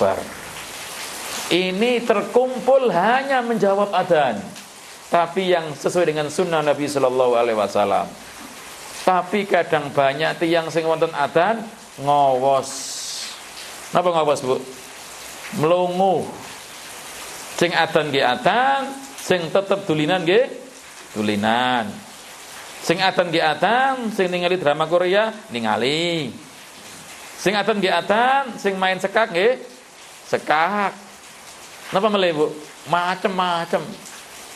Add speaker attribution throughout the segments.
Speaker 1: Akbar. Ini terkumpul hanya menjawab adzan, tapi yang sesuai dengan sunnah Nabi Sallallahu Alaihi Wasallam. Tapi kadang banyak tiyang sing wonten adzan ngowos. Napa ngowos, Bu? Melungu. Sing adzan nggih adzan, sing tetep dulinan nggih dulinan. Sing adzan nggih adzan, sing ningali drama Korea ningali. Sing adzan nggih adzan, sing main sekak nggih sekak. Napa meleh, Bu? Macem-macem.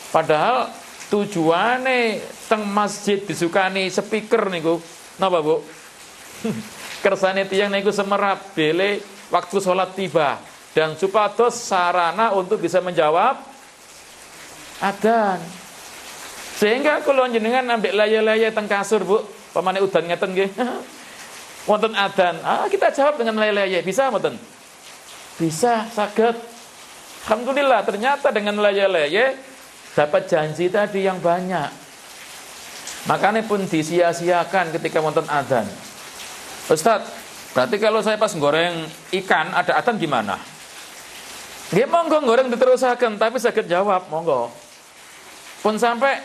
Speaker 1: Padahal tujuane teng masjid disukani speaker niku. Napa, Bu? Kersane tiyang niku semerap bele waktu sholat tiba dan supados sarana untuk bisa menjawab adzan. Sehingga kula jenengan ambek laya-laya teng kasur, Bu, pamane udan ngeten nggih. Wonten adzan, kita jawab dengan laya-laya. Bisa mboten? Bisa, saged. Alhamdulillah, ternyata dengan laya-laya dapat janji tadi yang banyak. Makanya pun disia-siakan ketika wonten adzan. Ustaz, berarti kalau saya pas goreng ikan ada adzan gimana? Nggih monggo goreng diterusaken, tapi saged jawab monggo. Pun sampai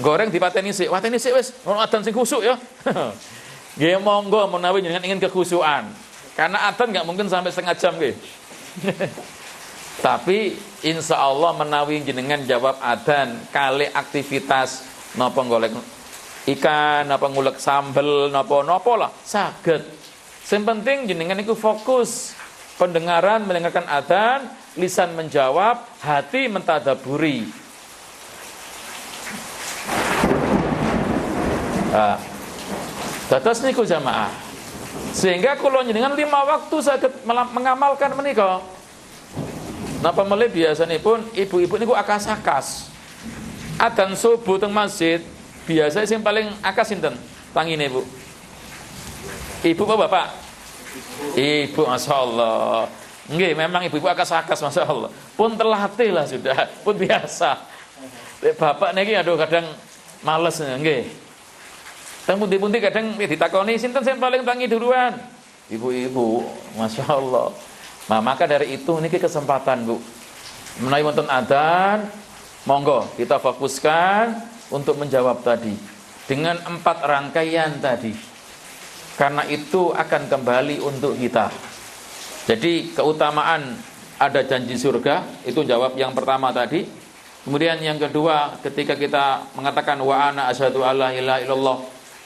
Speaker 1: goreng dipateni sik, wateni sik wis, ono adzan sing khusuk ya. Nggih monggo menawi jenengan ingin kekhusyukan. Karena adzan enggak mungkin sampai setengah jam nggih. Tapi insya Allah menawi jenengan jawab adzan kali aktivitas napa golek ikan, napa ngulek sambel, napa lah saged. Sing penting jenengan iku fokus pendengaran mendengarkan adzan, lisan menjawab, hati mentadaburi. Dados niku jamaah. Sehingga kula jenengan 5 waktu saged mengamalkan menika. Napa melih biasanipun ibu-ibu niku akas-akas. Adzan subuh teng masjid, biasa sing paling akas sinten? Tangine, Bu. Ibu apa Bapak? Ibu, masyaallah. Nggih, memang ibu-ibu akas-akas, masyaallah. Pun terlatih lah sudah, pun biasa. Bapak niki aduh kadang males nggih. Teng pundi-pundi kadang ditakoni sinten sing paling tangi duluan? Ibu-ibu, masyaallah. Nah, maka dari itu niki kesempatan, Bu. Menawi wonten adzan, monggo kita fokuskan untuk menjawab tadi dengan 4 rangkaian tadi. Karena itu akan kembali untuk kita. Jadi keutamaan ada janji surga, itu jawab yang pertama tadi. Kemudian yang kedua, ketika kita mengatakan wa ana asyhadu alla ilaha illallah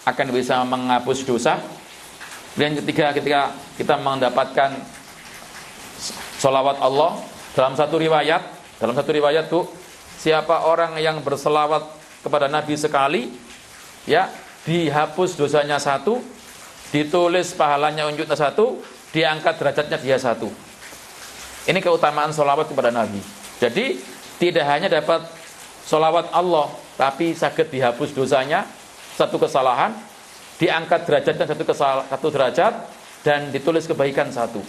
Speaker 1: akan bisa menghapus dosa. Dan ketiga, ketika kita mendapatkan sholawat Allah dalam satu riwayat tuh, siapa orang yang berselawat kepada Nabi sekali, ya dihapus dosanya 1, ditulis pahalanya unjuknya 1, diangkat derajatnya dia 1. Ini keutamaan sholawat kepada Nabi. Jadi tidak hanya dapat sholawat Allah, tapi saged dihapus dosanya 1 kesalahan, diangkat derajatnya 1 derajat, dan ditulis kebaikan 1.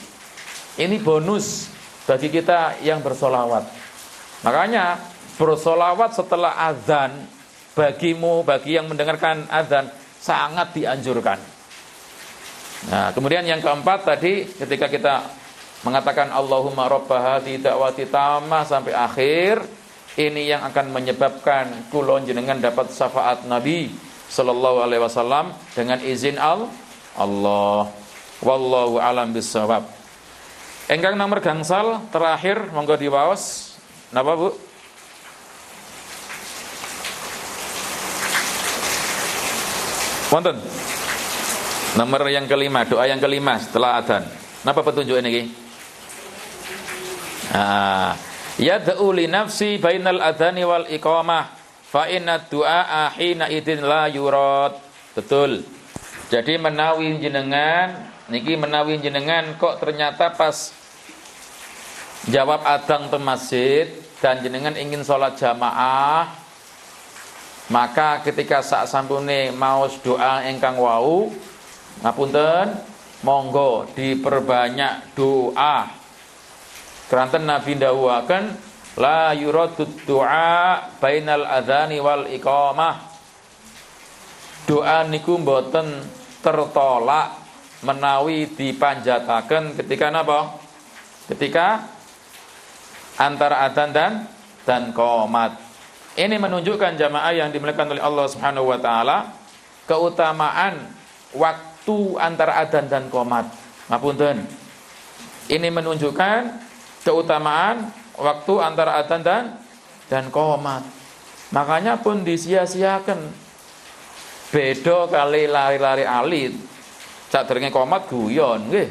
Speaker 1: Ini bonus bagi kita yang bersolawat. Makanya bersolawat setelah azan bagi yang mendengarkan azan sangat dianjurkan. Nah, kemudian yang keempat tadi ketika kita mengatakan Allahumma rabba hadhihi da'wati tammah sampai akhir, ini yang akan menyebabkan kula jenengan dapat syafaat Nabi sallallahu alaihi wasallam dengan izin Allah. Wallahu alam bissawab. Engkang nomor gangsal terakhir monggo diwaos. Napa, Bu? Wonten. Nomor yang kelima, doa yang kelima setelah adzan. Napa petunjuk ini? Yad'u li nafsi bainal adzani wal iqamah fa inna du'a hina idin la yurad. Betul. Jadi menawi jenengan kok ternyata pas jawab adzan ke masjid dan jenengan ingin sholat jamaah, maka ketika saat sampune maos doa ingkang wau, ngapunten, monggo diperbanyak doa. Keranten Nabi ndhawuhaken la yuradud du'a bainal adzani wal iqamah. Doa niku mboten tertolak menawi dipanjataken ketika napa? ketika antara adzan dan qomat. Ini menunjukkan jamaah yang dimuliakan oleh Allah Subhanahu wa taala keutamaan waktu antara adzan dan qomat. Ngapunten. Ini menunjukkan keutamaan waktu antara adzan dan qomat. Makanya pun disia-siakan. Beda kali lari-lari alit. Sadurunge qomat guyon nggih.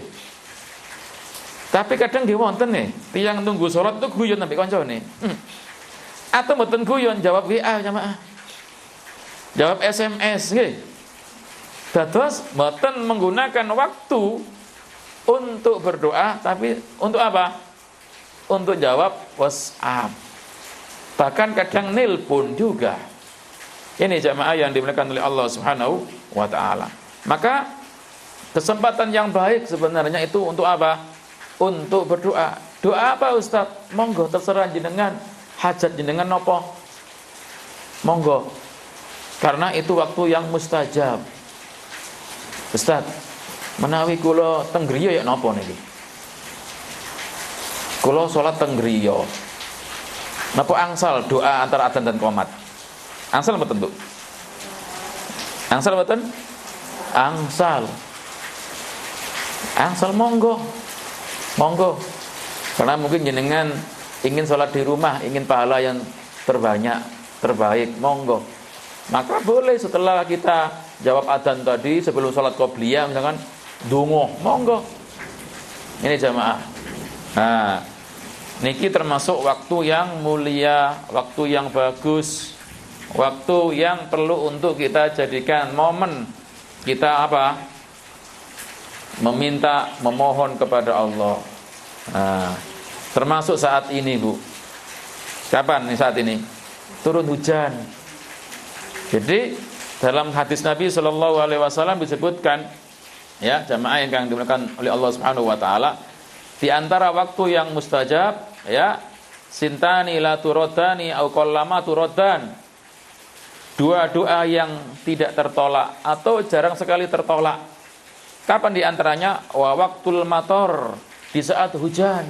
Speaker 1: Tapi kadang nggih wonten nih, tiyang nunggu salat itu guyon ambek kancane. Atau mboten guyon jawab WA jamaah. Jawab SMS nggih. Dados mboten menggunakan waktu untuk berdoa, tapi untuk apa? Untuk jawab WhatsApp. Bahkan kadang nelpon juga. Ini jamaah yang dimuliakan oleh Allah Subhanahu wa taala. Maka kesempatan yang baik sebenarnya itu untuk apa? Untuk berdoa. Doa apa Ustaz? Monggo terserah jenengan. Hajat jenengan napa? Monggo. Karena itu waktu yang mustajab. Ustaz, menawi kula teng griya ya napa niki? Kula salat teng griya. Napa angsal doa antara adzan dan qomat? Angsal mboten, Bu? Angsal mboten? Angsal. Angsal monggo. Monggo. Karena mungkin jenengan ingin sholat di rumah, ingin pahala yang terbanyak, terbaik, monggo. Maka boleh setelah kita jawab adzan tadi, sebelum sholat qobliyah misalkan donga, monggo. Ini jamaah. Nah, niki termasuk waktu yang mulia, waktu yang bagus, waktu yang perlu untuk kita jadikan momen kita apa? Meminta, memohon kepada Allah. Nah, termasuk saat ini, Bu. Kapan nih saat ini? Turun hujan. Jadi dalam hadis Nabi Shallallahu Alaihi Wasallam disebutkan, ya jamaah yang dimuliakan oleh Allah Subhanahu Wa Taala, di antara waktu yang mustajab, ya sintani la turodani au qallama turodan. Dua doa yang tidak tertolak atau jarang sekali tertolak. Kapan di antaranya? Wa waktul mator, di saat hujan.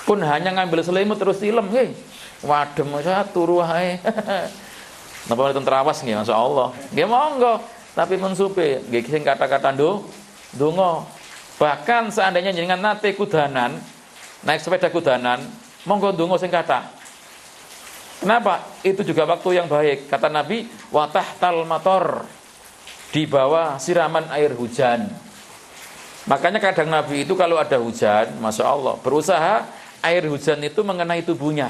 Speaker 1: Pun hanya ngambil selimut terus silem nggih. Wadem saya turu wae. Napa mboten terawas nggih masyaallah. Nggih monggo, tapi mensupe nggih sing kata-kata donga. Bahkan seandainya jenengan nate kudanan, naik sepeda kudanan, monggo donga sing kathah. Kenapa? Itu juga waktu yang baik. Kata Nabi, wa tahtal mator, di bawah siraman air hujan. Makanya kadang Nabi itu kalau ada hujan, Masya Allah, berusaha air hujan itu mengenai tubuhnya.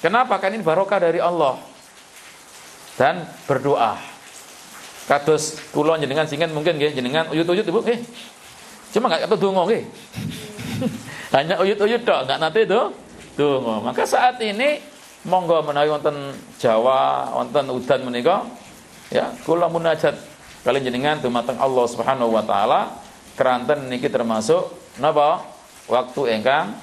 Speaker 1: Kenapa? Kan ini barokah dari Allah. Dan berdoa. Kados kula jenengan singen mungkin nggih, jenengan uyut-uyut Ibu nggih. Cuma enggak kata donga nggih. Hanya uyut-uyut tok, enggak nate itu donga. Maka saat ini monggo menawi wonten Jawa, wonten udan menika, ya kula munajat kalian jenengan dumateng Allah Subhanahu wa taala, keranten niki termasuk napa? Waktu ingkang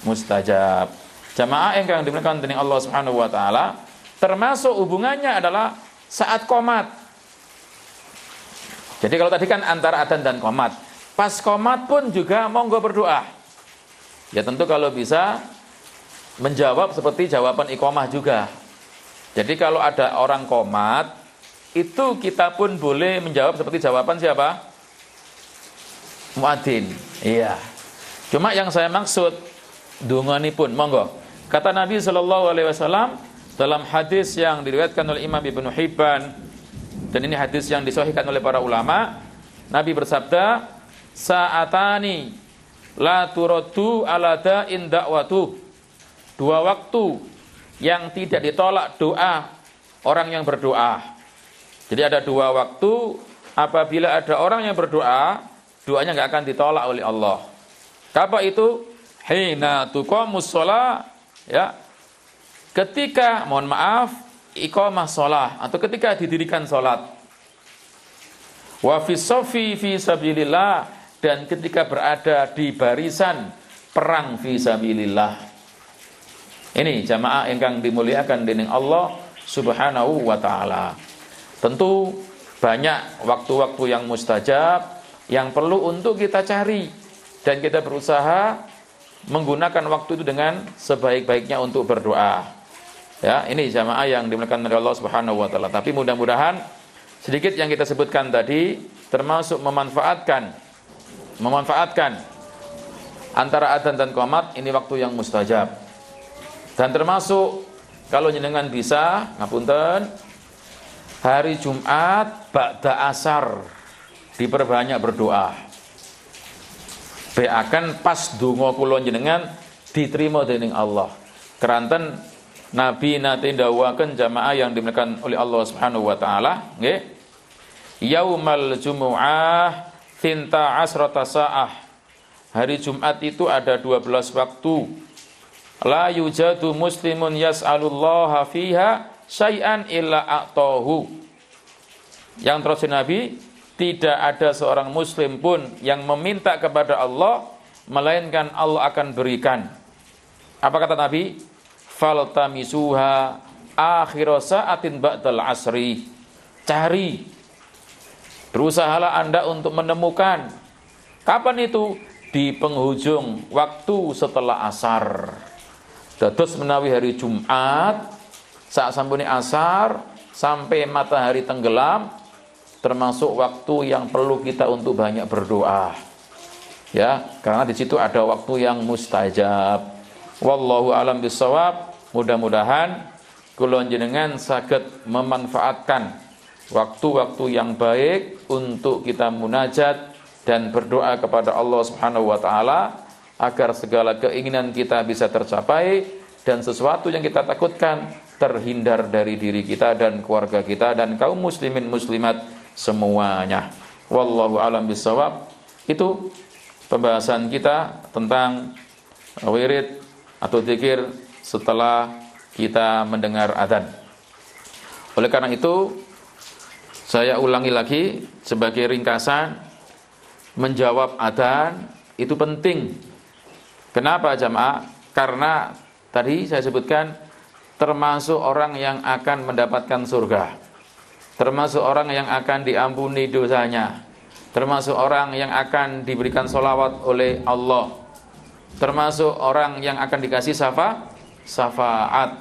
Speaker 1: mustajab. Jamaah ingkang dimuliakan dening Allah Subhanahu wa taala, termasuk hubungannya adalah saat qomat. Jadi kalau tadi kan antara adzan dan qomat, pas qomat pun juga monggo berdoa. Ya tentu kalau bisa menjawab seperti jawaban iqamah juga. Jadi kalau ada orang qomat, itu kita pun boleh menjawab seperti jawaban siapa? Muadzin. Iya. Cuma yang saya maksud donganipun monggo. Kata Nabi sallallahu alaihi wasallam dalam hadis yang diriwayatkan oleh Imam Ibnu Hibban, dan ini hadis yang disahihkan oleh para ulama, Nabi bersabda, "Sa'atani la turaddu ala da'in da'watu." Dua waktu yang tidak ditolak doa orang yang berdoa. Jadi ada dua waktu, apabila ada orang yang berdoa, doanya enggak akan ditolak oleh Allah. Apa itu? Hina tuqamus shalah, ya. Ketika, mohon maaf, iqamah shalah atau ketika didirikan salat. Wa fi shafi fi sabilillah, dan ketika berada di barisan perang fi sabilillah. Ini jamaah ingkang dimuliakan dening Allah Subhanahu wa taala. Tentu banyak waktu-waktu yang mustajab yang perlu untuk kita cari dan kita berusaha menggunakan waktu itu dengan sebaik-baiknya untuk berdoa. Ya, ini jamaah yang dimuliakan oleh Allah Subhanahu wa taala. Tapi mudah-mudahan sedikit yang kita sebutkan tadi termasuk memanfaatkan antara adzan dan qomat ini waktu yang mustajab. Dan termasuk kalau jenengan bisa, ngapunten, hari Jumat ba'da asar diperbanyak berdoa. Beakan pas donga kula jenengan diterima dening Allah. Keranten Nabi nate ndawuhaken jamaah yang dimuliakan oleh Allah Subhanahu wa taala, nggih. Yaumal Jumu'ah tinta asrata sa'ah. Hari Jumat itu ada 12 waktu. La yujadu muslimun yas'alullaha fiha syai'an illa a'tahu. Yang terus Nabi, tidak ada seorang muslim pun yang meminta kepada Allah melainkan Allah akan berikan. Apa kata Nabi? Faltamisuha akhir sa'atin ba'dal asri. Cari, berusahalah Anda untuk menemukan. Kapan itu? Di penghujung waktu setelah asar. Dados menawi hari Jumat saat sampuni asar sampai matahari tenggelam termasuk waktu yang perlu kita untuk banyak berdoa. Ya, karena di situ ada waktu yang mustajab. Wallahu alam bisawab. Mudah-mudahan kula jenengan saged memanfaatkan waktu-waktu yang baik untuk kita munajat dan berdoa kepada Allah Subhanahu wa taala agar segala keinginan kita bisa tercapai dan sesuatu yang kita takutkan terhindar dari diri kita dan keluarga kita dan kaum muslimin muslimat semuanya. Wallahu alam bisawab. Itu pembahasan kita tentang wirid atau zikir setelah kita mendengar adzan. Oleh karena itu, saya ulangi lagi sebagai ringkasan, menjawab adzan itu penting. Kenapa jamaah? Karena tadi saya sebutkan termasuk orang yang akan mendapatkan surga, termasuk orang yang akan diampuni dosanya, termasuk orang yang akan diberikan sholawat oleh Allah, termasuk orang yang akan dikasih syafaat.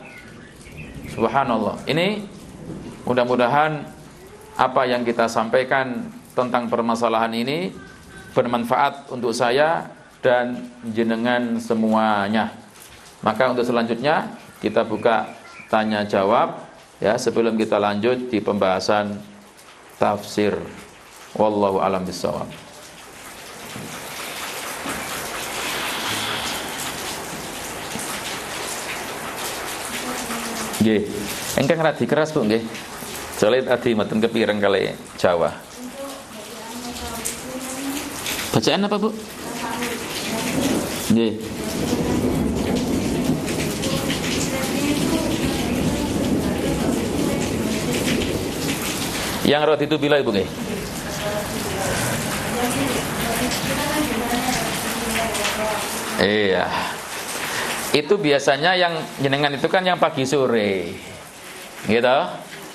Speaker 1: Subhanallah. Ini mudah-mudahan apa yang kita sampaikan tentang permasalahan ini bermanfaat untuk saya dan jenengan semuanya. Maka untuk selanjutnya kita buka tanya jawab ya sebelum kita lanjut di pembahasan tafsir. Wallahu a'lam bishawab. Nggih, engkang radi keras Bu nggih. Soale tadi mboten kepireng kali Jawa. Bacaan apa Bu? Nggih. Yang roti itu bila Ibu nggih? Iya. Itu biasanya yang jenengan itu kan yang pagi sore. Gitu.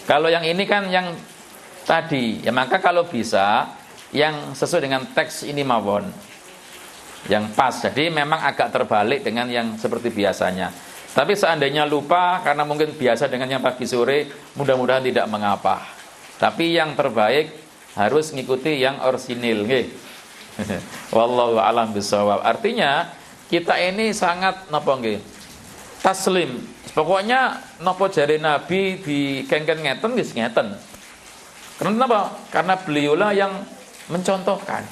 Speaker 1: Kalau yang ini kan yang tadi. Ya maka kalau bisa yang sesuai dengan teks ini mawon. Yang pas. Jadi memang agak terbalik dengan yang seperti biasanya. Tapi seandainya lupa karena mungkin biasa dengan yang pagi sore, mudah-mudahan tidak mengapa. Tapi yang terbaik harus ngikuti yang orisinil nggih. Wallahu a'lam bishawab. Artinya kita ini sangat napa nggih? Taslim. Pokoknya napa jare Nabi dikengken ngeten wis ngeten. Kenapa? Karena beliaulah yang mencontohkan.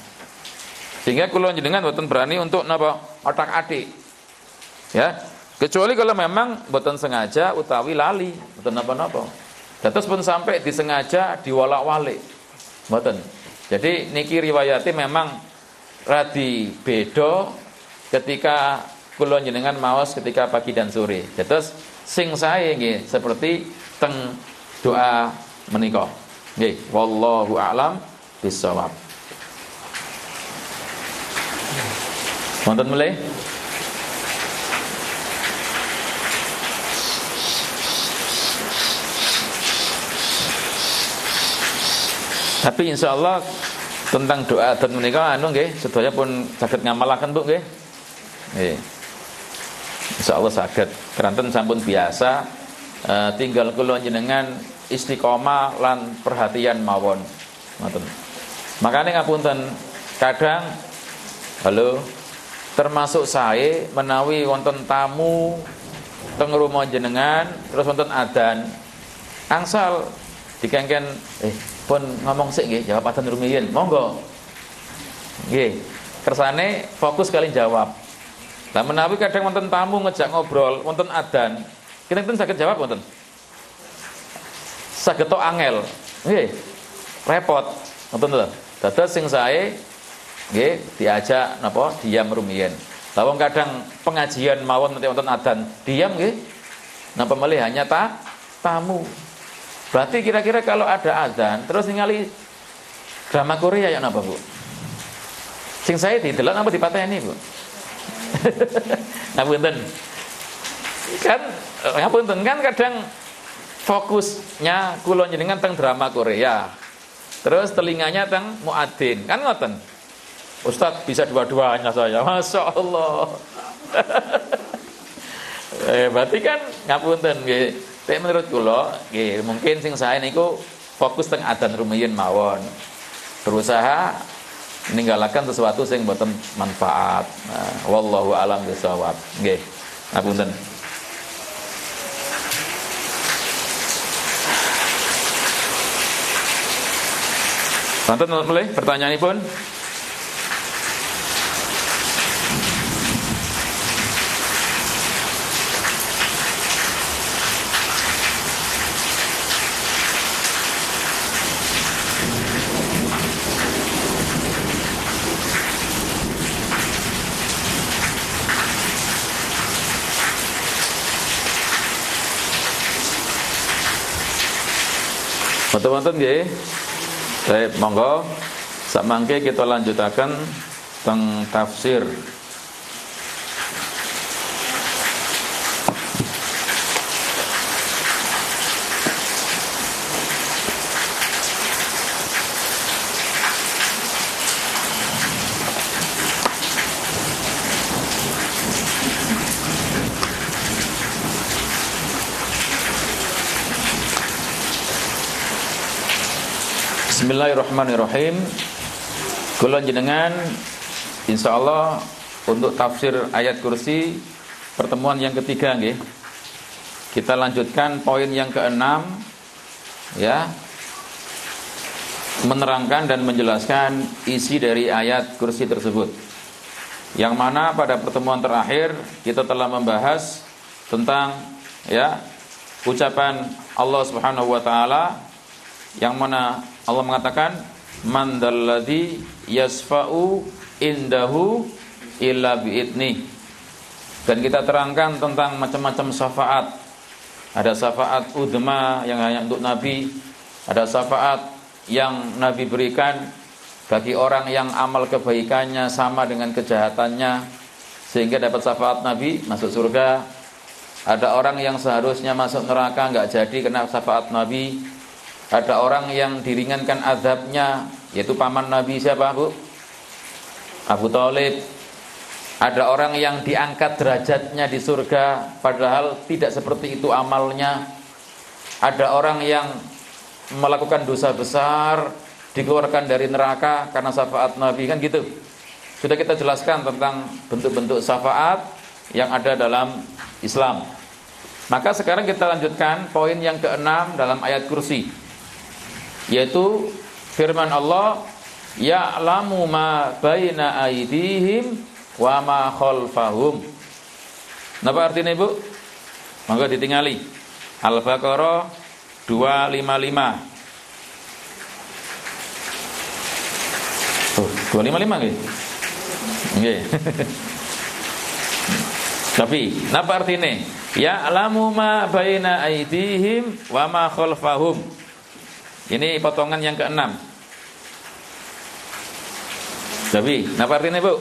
Speaker 1: Sehingga kula jenengan mboten berani untuk napa otak-atik. Ya. Kecuali kalau memang mboten sengaja utawi lali, mboten napa-napa. Dados pun sampai disengaja diwalak-walik. Mboten. Jadi niki riwayate memang radi beda ketika kula jenengan maos ketika pagi dan sore. Dados sing sae nggih seperti teng doa menika. Nggih, wallahu a'lam bishawab. Wonten mulai? Tapi insyaallah tentang doa dan menika anu nggih sedaya pun saged ngamalaken Bu nggih. Nggih. Insyaallah saged. Keranten sampun biasa tinggal kula jenengan istiqomah lan perhatian mawon. Ngoten. Makane ngapunten, kadang halo termasuk saya menawi wonten tamu teng rumah jenengan terus wonten adzan angsal dikengken pun ngomong sik nggih jawab adzan rumiyin monggo nggih kersane fokus kali jawab. Lah menawi kadang wonten tamu ngejak ngobrol wonten adzan kinten saged jawab wonten saged tok angel nggih repot ngoten lho. Dados sing sae nggih diajak napa diam rumiyin. Lah wong kadang pengajian mawon nanti wonten adzan diam nggih. Napa malih hanya tamu. Berarti kira-kira kalau ada adzan terus ningali drama Korea ya napa, Bu? Sing saya didelok napa dipateni, Bu? Ngapunten. Ngapunten kan kadang fokusnya kula jenengan teng drama Korea. Terus telinganya teng muadzin. Kan ngoten. Ustadz bisa dua-duanya saya, masya Allah. Berarti kan ngapunten, tapi menurut kula, mungkin sing saya niku fokus teng adzan rumiyin mawon, berusaha ninggalaken sesuatu sing boten manfaat. Wallahu a'lam bishawab. Nggih, ngapunten. Wonten mulai pertanyaanipun. Teman-teman nggih. Baik, monggo samangke kita lanjutaken teng tafsir. Bismillahirrahmanirrahim. Kula jenengan insyaallah untuk tafsir ayat kursi pertemuan yang ketiga nggih. Kita lanjutkan poin yang keenam ya. Menerangkan dan menjelaskan isi dari ayat kursi tersebut. Yang mana pada pertemuan terakhir kita telah membahas tentang ya ucapan Allah Subhanahu wa taala yang mana Allah mengatakan man dalladzi yasfa'u indahu illa bi'idni. Dan kita terangkan tentang macam-macam syafaat. Ada syafaat udma yang hanya untuk Nabi, ada syafaat yang Nabi berikan bagi orang yang amal kebaikannya sama dengan kejahatannya sehingga dapat syafaat Nabi masuk surga. Ada orang yang seharusnya masuk neraka enggak jadi kena syafaat Nabi. Ada orang yang diringankan azabnya, yaitu paman Nabi siapa, Bu? Abu Thalib. Ada orang yang diangkat derajatnya di surga padahal tidak seperti itu amalnya. Ada orang yang melakukan dosa besar dikeluarkan dari neraka karena syafaat Nabi, kan gitu. Sudah kita jelaskan tentang bentuk-bentuk syafaat yang ada dalam Islam. Maka sekarang kita lanjutkan poin yang keenam dalam ayat kursi, yaitu firman Allah, ya'lamu ma baina aydihim wa ma khalfahum. Napa artinya, Bu? Monggo ditingali. Al-Baqarah 255. Oh, 255 nggih. Nggih. Tapi napa artinya? Ya'lamu ma baina aydihim wa ma khalfahum. Ini potongan yang keenam. Tapi, napa artinya, Bu?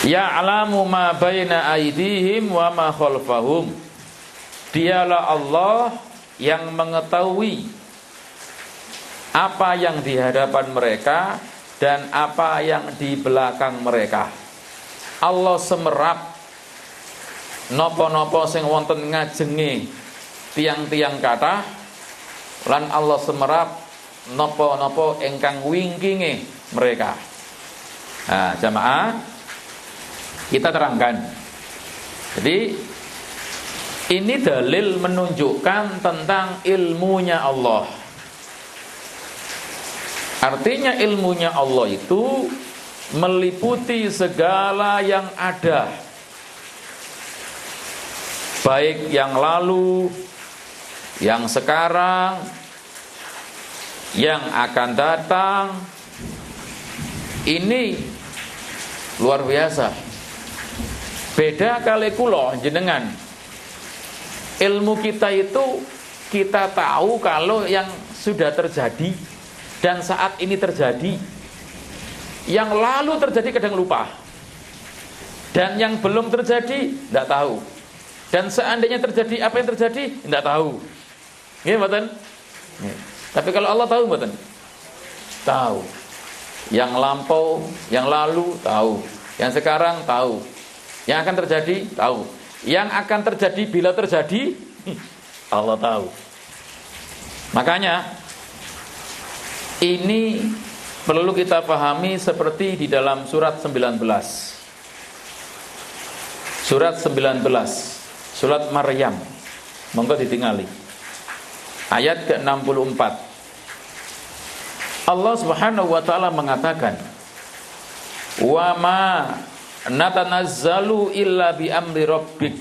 Speaker 1: Ya'lamu ma baina aydihim wa ma khalfahum. Dialah Allah yang mengetahui apa yang di hadapan mereka dan apa yang di belakang mereka. Allah semerap nopo-nopo sing wonten ngajenge tiang-tiang kathah, lan Allah semerap nopo-nopo ingkang wingkinge mereka. Nah, jamaah, kita terangkan. Jadi ini dalil menunjukkan tentang ilmunya Allah. Artinya ilmunya Allah itu meliputi segala yang ada, baik yang lalu, yang sekarang, yang akan datang. Ini luar biasa. Beda kali kula jenengan. Ilmu kita itu kita tahu kalau yang sudah terjadi dan saat ini terjadi. Yang lalu terjadi kadang lupa. Dan yang belum terjadi tidak tahu. Dan seandainya terjadi apa yang terjadi tidak tahu. Nggih mboten? Tapi kalau Allah tahu mboten? Tahu. Yang lampau, yang lalu tahu. Yang sekarang tahu. Yang akan terjadi tahu. Yang akan terjadi bila terjadi Allah tahu. Makanya ini perlu kita pahami seperti di dalam surat 19. Surat 19, surat Maryam. Monggo ditingali. Ayat ke-64. Allah Subhanahu wa taala mengatakan, "Wa ma natanazzalu illa bi amri rabbik.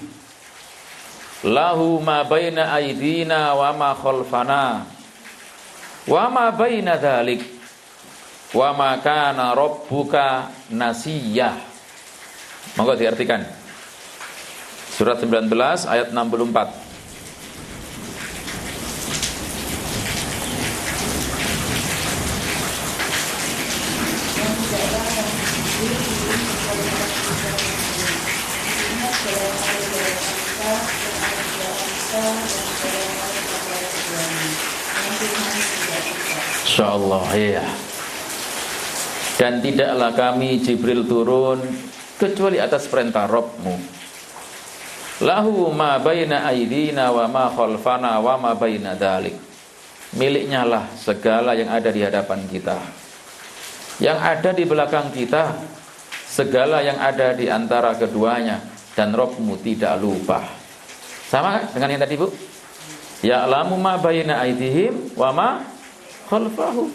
Speaker 1: Lahu ma baina aydina wa ma khalfana. Wa ma baina dzalik. Wa ma kana rabbuka nasiyah." Monggo diartikan. Surat 19 ayat 64. Insyaallah, ya. Dan tidaklah kami Jibril turun kecuali atas perintah Rabbmu. Lahu ma baina aydina wa ma khalfana wa ma baina dzalik. Miliknya lah segala yang ada di hadapan kita, yang ada di belakang kita, segala yang ada di antara keduanya, dan Rabbmu tidak lupa. Sama dengan yang tadi, Bu? Ya'lamu ma baina aydihim wa ma khalfahum.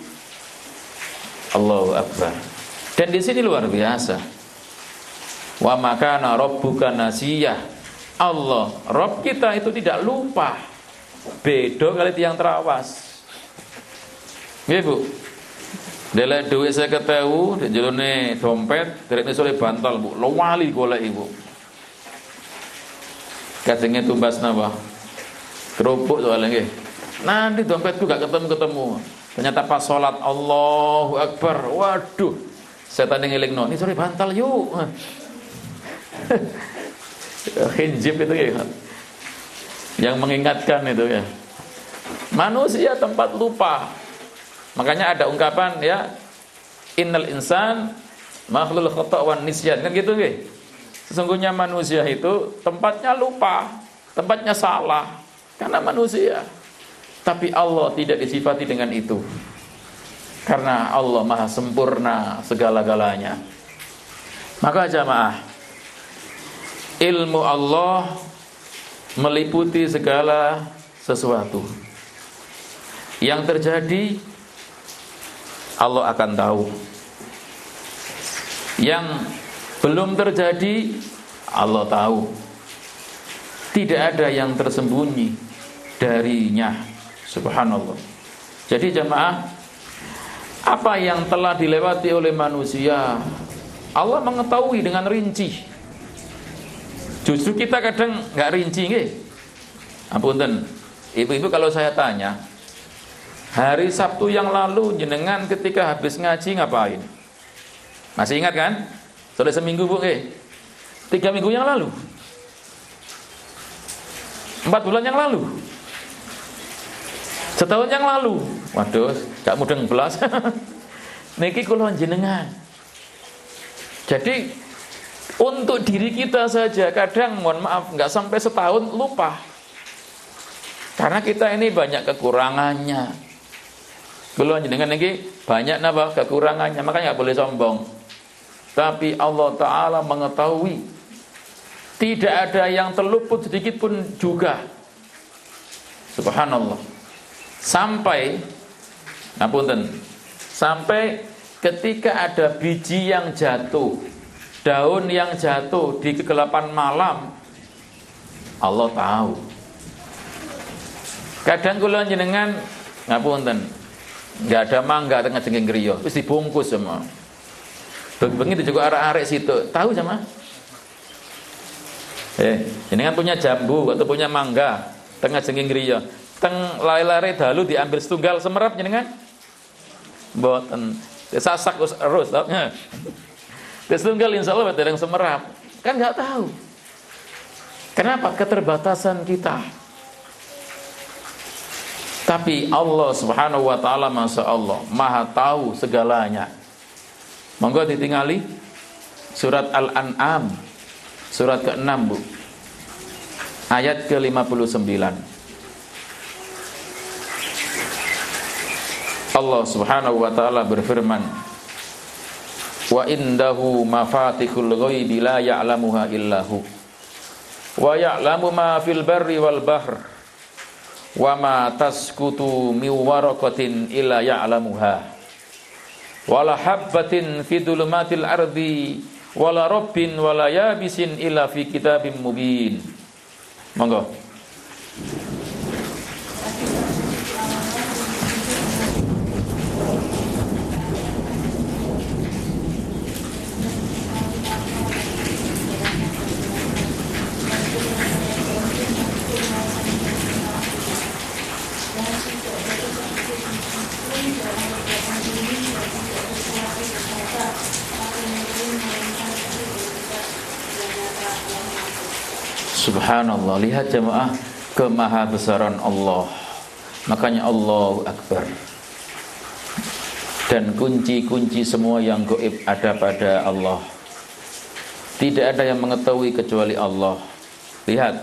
Speaker 1: Allahu akbar. Dan di sini luar biasa. Wa makana rabbuka nasiyah. Allah, Rabb kita itu tidak lupa. Beda kali tiang terawas. Nggih, Bu. Delek duit 50.000 di jelone dompet, derek sore bantal, Bu. Lowali golek Ibu. Kadenge tumbas napa? Kerupuk soalnya nggih. Nanti dompetku gak ketemu. Ternyata pas sholat Allahu Akbar, waduh, setan ngelingno, ini sore bantal yuk. Khinjib itu ya, yang mengingatkan itu ya. Manusia tempat lupa. Makanya ada ungkapan ya, innal insan makhlul khata' wan nisyan, kan gitu nggih. Sesungguhnya manusia itu tempatnya lupa, tempatnya salah, karena manusia. Tapi Allah tidak disifati dengan itu, karena Allah maha sempurna segala-galanya. Maka jamaah, ilmu Allah meliputi segala sesuatu. Yang terjadi Allah akan tahu. Yang belum terjadi Allah tahu. Tidak ada yang tersembunyi darinya. Subhanallah. Jadi jamaah, apa yang telah dilewati oleh manusia Allah mengetahui dengan rinci. Justru kita kadang nggak rinci nggih. Ampunten, ibu-ibu, kalau saya tanya, hari Sabtu yang lalu jenengan ketika habis ngaji ngapain? Masih ingat kan? Sudah seminggu, Bu, nggih. 3 minggu yang lalu. 4 bulan yang lalu. Setahun yang lalu. Waduh, gak mudeng belas. niki kula jenengan. Jadi untuk diri kita saja kadang mohon maaf nggak sampai setahun lupa. Karena kita ini banyak kekurangannya. Kula jenengan niki banyak napa kekurangannya, makanya nggak boleh sombong. Tapi Allah Ta'ala mengetahui tidak ada yang terluput sedikit pun juga. Subhanallah. Sampai ketika ada biji yang jatuh, daun yang jatuh di kegelapan malam, Allah tahu. Kadang kula jenengan ngapunten, enggak ada mangga tengah jengking griya, wis dibungkus semua. Bengi itu juga arek-arek situ. Tahu sama? Jenengan punya jambu atau punya mangga tengah jengking griya. Teng lare-lare dalu diambil setunggal semerap jenengan? Mboten. Sasak terus toh. Setunggal insyaallah dereng semerap. Kan enggak tahu. Kenapa? Keterbatasan kita. Tapi Allah Subhanahu wa taala Masya Allah Maha tahu segalanya. Monggo ditingali surat Al-An'am surat ke-6 Bu. Ayat ke-59. Allah Subhanahu wa taala berfirman, "Wa indahu mafatihul ghaibi la ya'lamuha illahu. Wa ya'lamu ma fil barri wal bahr. Wa ma tasqutu min waraqatin illa ya'lamuha. Wala habbatin fi dhulumatil ardi wala rabbin wala yabisin illa fi kitabim mubin." Monggo. Subhanallah, lihat jemaah kemahabesaran Allah. Makanya Allahu Akbar. Dan kunci-kunci semua yang gaib ada pada Allah. Tidak ada yang mengetahui kecuali Allah. Lihat,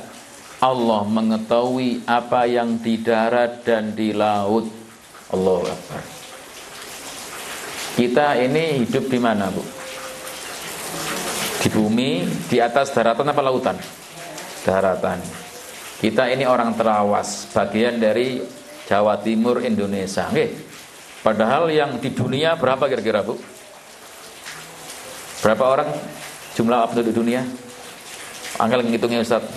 Speaker 1: Allah mengetahui apa yang di darat dan di laut. Allahu Akbar. Kita ini hidup di mana, Bu? Di bumi, di atas daratan apa lautan? Daratan. Kita ini orang terawas, bagian dari Jawa Timur Indonesia. Oke. Padahal yang di dunia berapa kira-kira, Bu? Berapa orang jumlah penduduk dunia? Anggal ngitungnya Ustaz.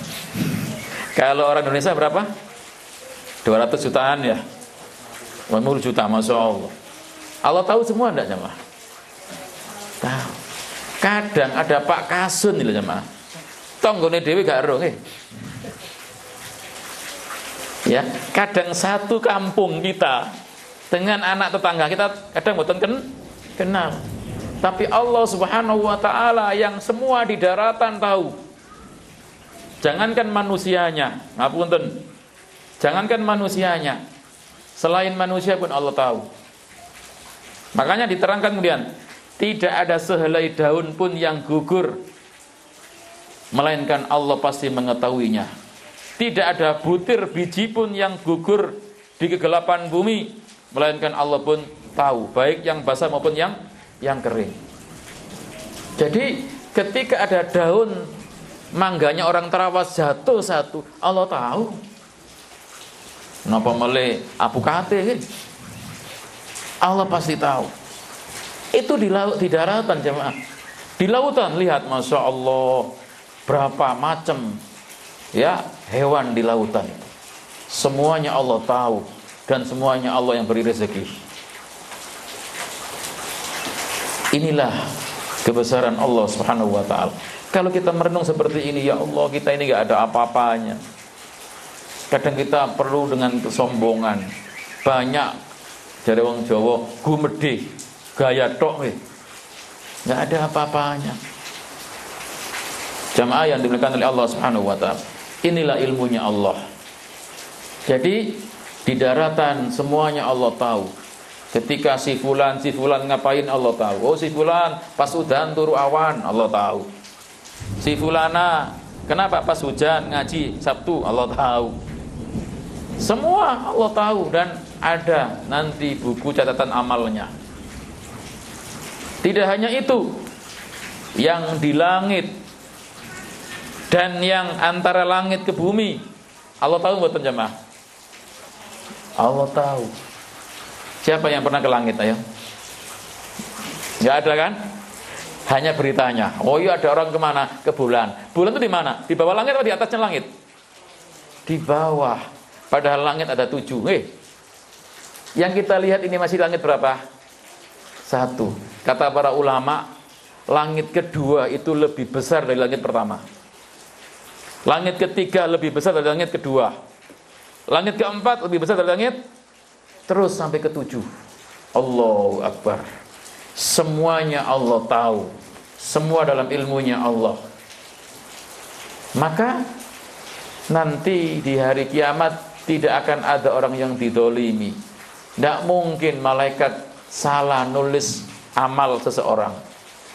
Speaker 1: Kalau orang Indonesia berapa? 200 jutaan ya. 50 juta, Masya Allah. Allah tahu semua enggak jemaah? Tahu. Kadang ada Pak Kasun nih jemaah. Tonggone dhewe gak ero nggih. Ya, kadang satu kampung kita dengan anak tetangga kita kadang mboten kenal. Tapi Allah Subhanahu wa taala yang semua di daratan tahu. Jangankan manusianya, ngapunten. Jangankan manusianya. Selain manusia pun Allah tahu. Makanya diterangkan kemudian, tidak ada sehelai daun pun yang gugur melainkan Allah pasti mengetahuinya. Tidak ada butir biji pun yang gugur di kegelapan bumi, melainkan Allah pun tahu, baik yang basah maupun yang kering. Jadi ketika ada daun mangganya orang terawas jatuh satu, Allah tahu. Napa mele apukate kan? Allah pasti tahu. Itu di laut, di daratan jemaah. Di lautan lihat, Masya Allah, berapa macam ya hewan di lautan. Semuanya Allah tahu dan semuanya Allah yang beri rezeki. Inilah kebesaran Allah Subhanahu wa taala. Kalau kita merenung seperti ini, ya Allah, kita ini enggak ada apa-apanya. Kadang kita perlu dengan kesombongan. Banyak dari wong Jawa gumedhe, gaya tok nggih. Enggak ada apa-apanya. Jamaah yang dimuliakan oleh Allah Subhanahu wa taala. Inilah ilmunya Allah. Jadi di daratan semuanya Allah tahu. Ketika si fulan ngapain Allah tahu. Oh si fulan pas udan turu awan Allah tahu. Si fulana kenapa pas hujan ngaji Sabtu Allah tahu. Semua Allah tahu dan ada nanti buku catatan amalnya. Tidak hanya itu, yang di langit dan yang antara langit ke bumi Allah tahu buat jemaah. Allah tahu. Siapa yang pernah ke langit ayo? Enggak ada kan? Hanya beritanya. Oh iya ada orang kemana? Ke bulan. Bulan itu di mana? Di bawah langit atau di atasnya langit? Di bawah. Padahal langit ada 7. Yang kita lihat ini masih langit berapa? 1. Kata para ulama, langit kedua itu lebih besar dari langit pertama. Langit ketiga lebih besar dari langit kedua. Langit keempat lebih besar dari langit, terus sampai ke-7. Allahu Akbar. Semuanya Allah tahu. Semua dalam ilmunya Allah. Maka nanti di hari kiamat tidak akan ada orang yang didolimi. Tidak mungkin malaikat salah nulis amal seseorang.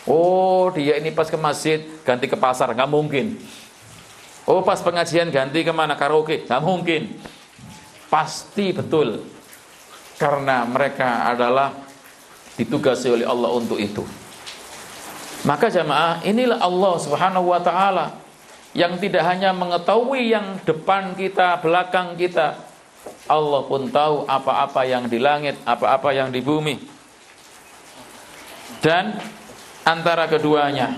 Speaker 1: Oh dia ini pas ke masjid ganti ke pasar, nggak mungkin. Oh pas pengajian ganti kemana? Karaoke, nggak mungkin. Pasti betul. Karena mereka adalah ditugasi oleh Allah untuk itu. Maka jamaah, inilah Allah Subhanahu wa ta'ala yang tidak hanya mengetahui yang depan kita, belakang kita. Allah pun tahu apa-apa yang di langit, apa-apa yang di bumi. Dan antara keduanya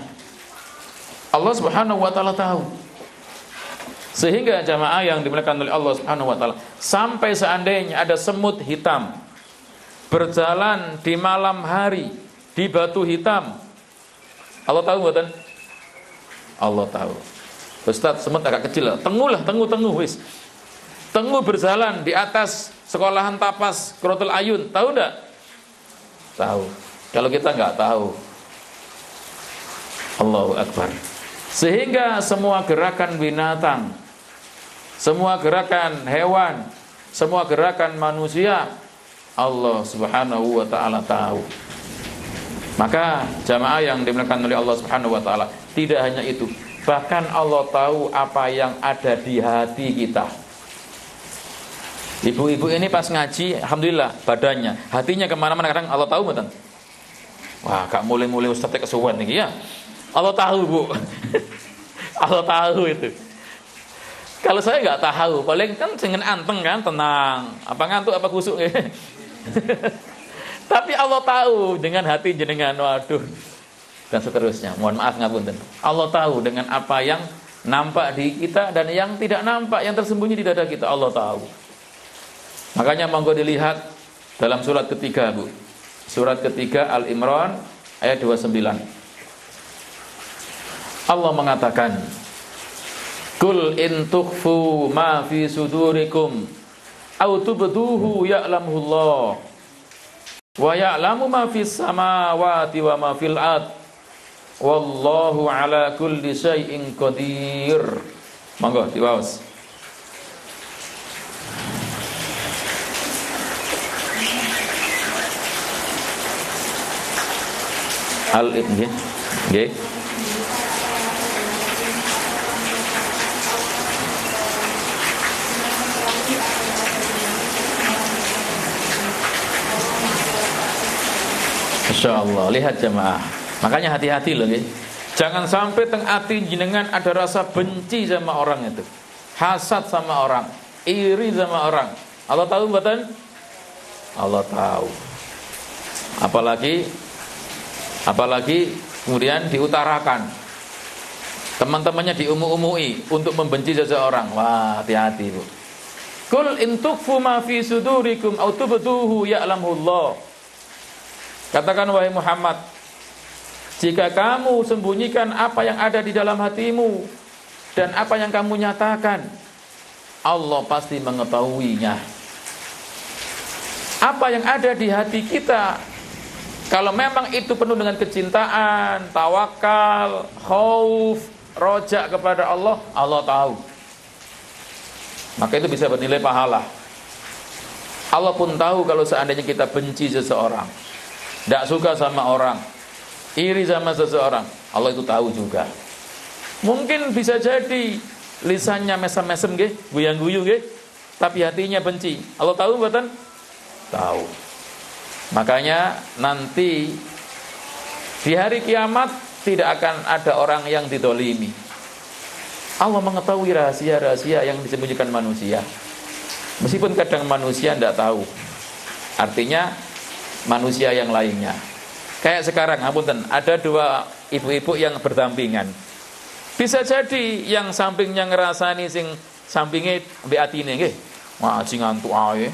Speaker 1: Allah Subhanahu wa ta'ala tahu. Sehingga jamaah yang dimuliakan oleh Allah Subhanahu wa ta'ala, sampai seandainya ada semut hitam berjalan di malam hari di batu hitam, Allah tahu bukan? Allah tahu. Ustaz, semut agak kecil, tengu wis. Tengu berjalan di atas sekolahan tapas Qurratul Ayun, tahu enggak? Tahu. Kalau kita enggak tahu. Allahu Akbar. Sehingga semua gerakan binatang, semua gerakan hewan, semua gerakan manusia, Allah Subhanahu wa ta'ala tahu. Maka jamaah yang dimuliakan oleh Allah Subhanahu wa ta'ala, tidak hanya itu, bahkan Allah tahu apa yang ada di hati kita. Ibu-ibu ini pas ngaji, alhamdulillah badannya, hatinya kemana-mana kadang Allah tahu betul. Wah, gak mulai-mulai ustaz kesuwen nih ya. Allah tahu bu. Allah tahu itu. Kalau saya nggak tahu, paling kan dengan anteng kan, tenang. Apa ngantuk apa kusuk ya. Tapi Allah tahu dengan hati jenengan, waduh. Dan seterusnya. Mohon maaf ngapunten. Allah tahu dengan apa yang nampak di kita dan yang tidak nampak, yang tersembunyi di dada kita. Allah tahu. Makanya monggo dilihat dalam surat ketiga bu. Surat ketiga Al-Imran ayat 29. Allah mengatakan, Kul in tukhfu ma fi sudurikum aw tubduhu ya'lamuhullah wa ya'lamu ma fis samawati wa ma fil ard wallahu ala kulli syai'in qadir. Monggo diwaos. Al-Ibn nggih. Masya Allah, lihat jemaah. Makanya hati-hati loh, ya. Jangan sampai teng ati jenengan ada rasa benci sama orang itu, hasad sama orang, iri sama orang. Allah tahu bukan? Allah tahu. Apalagi kemudian diutarakan, teman-temannya diumu-umui untuk membenci seseorang. Wah, hati-hati bu. Kul in tukhfu ma fi sudurikum aw tubduhu ya'lamullah. Katakan wahai Muhammad, jika kamu sembunyikan apa yang ada di dalam hatimu dan apa yang kamu nyatakan, Allah pasti mengetahuinya. Apa yang ada di hati kita, kalau memang itu penuh dengan kecintaan, tawakal, khauf, roja kepada Allah, Allah tahu. Maka itu bisa bernilai pahala. Allah pun tahu kalau seandainya kita benci seseorang, tidak suka sama orang, iri sama seseorang, Allah itu tahu juga. Mungkin bisa jadi lisannya mesem-mesem nggih, guyang-guyu nggih, tapi hatinya benci. Allah tahu mboten? Tahu. Makanya nanti di hari kiamat tidak akan ada orang yang didolimi. Allah mengetahui rahasia-rahasia yang disembunyikan manusia. Meskipun kadang manusia tidak tahu. Artinya manusia yang lainnya. Kayak sekarang, ngapunten, ada dua ibu-ibu yang berdampingan. Bisa jadi yang sampingnya ngerasani sing sampingnya mbek atine nggih. Wah, sing ngantuk ae.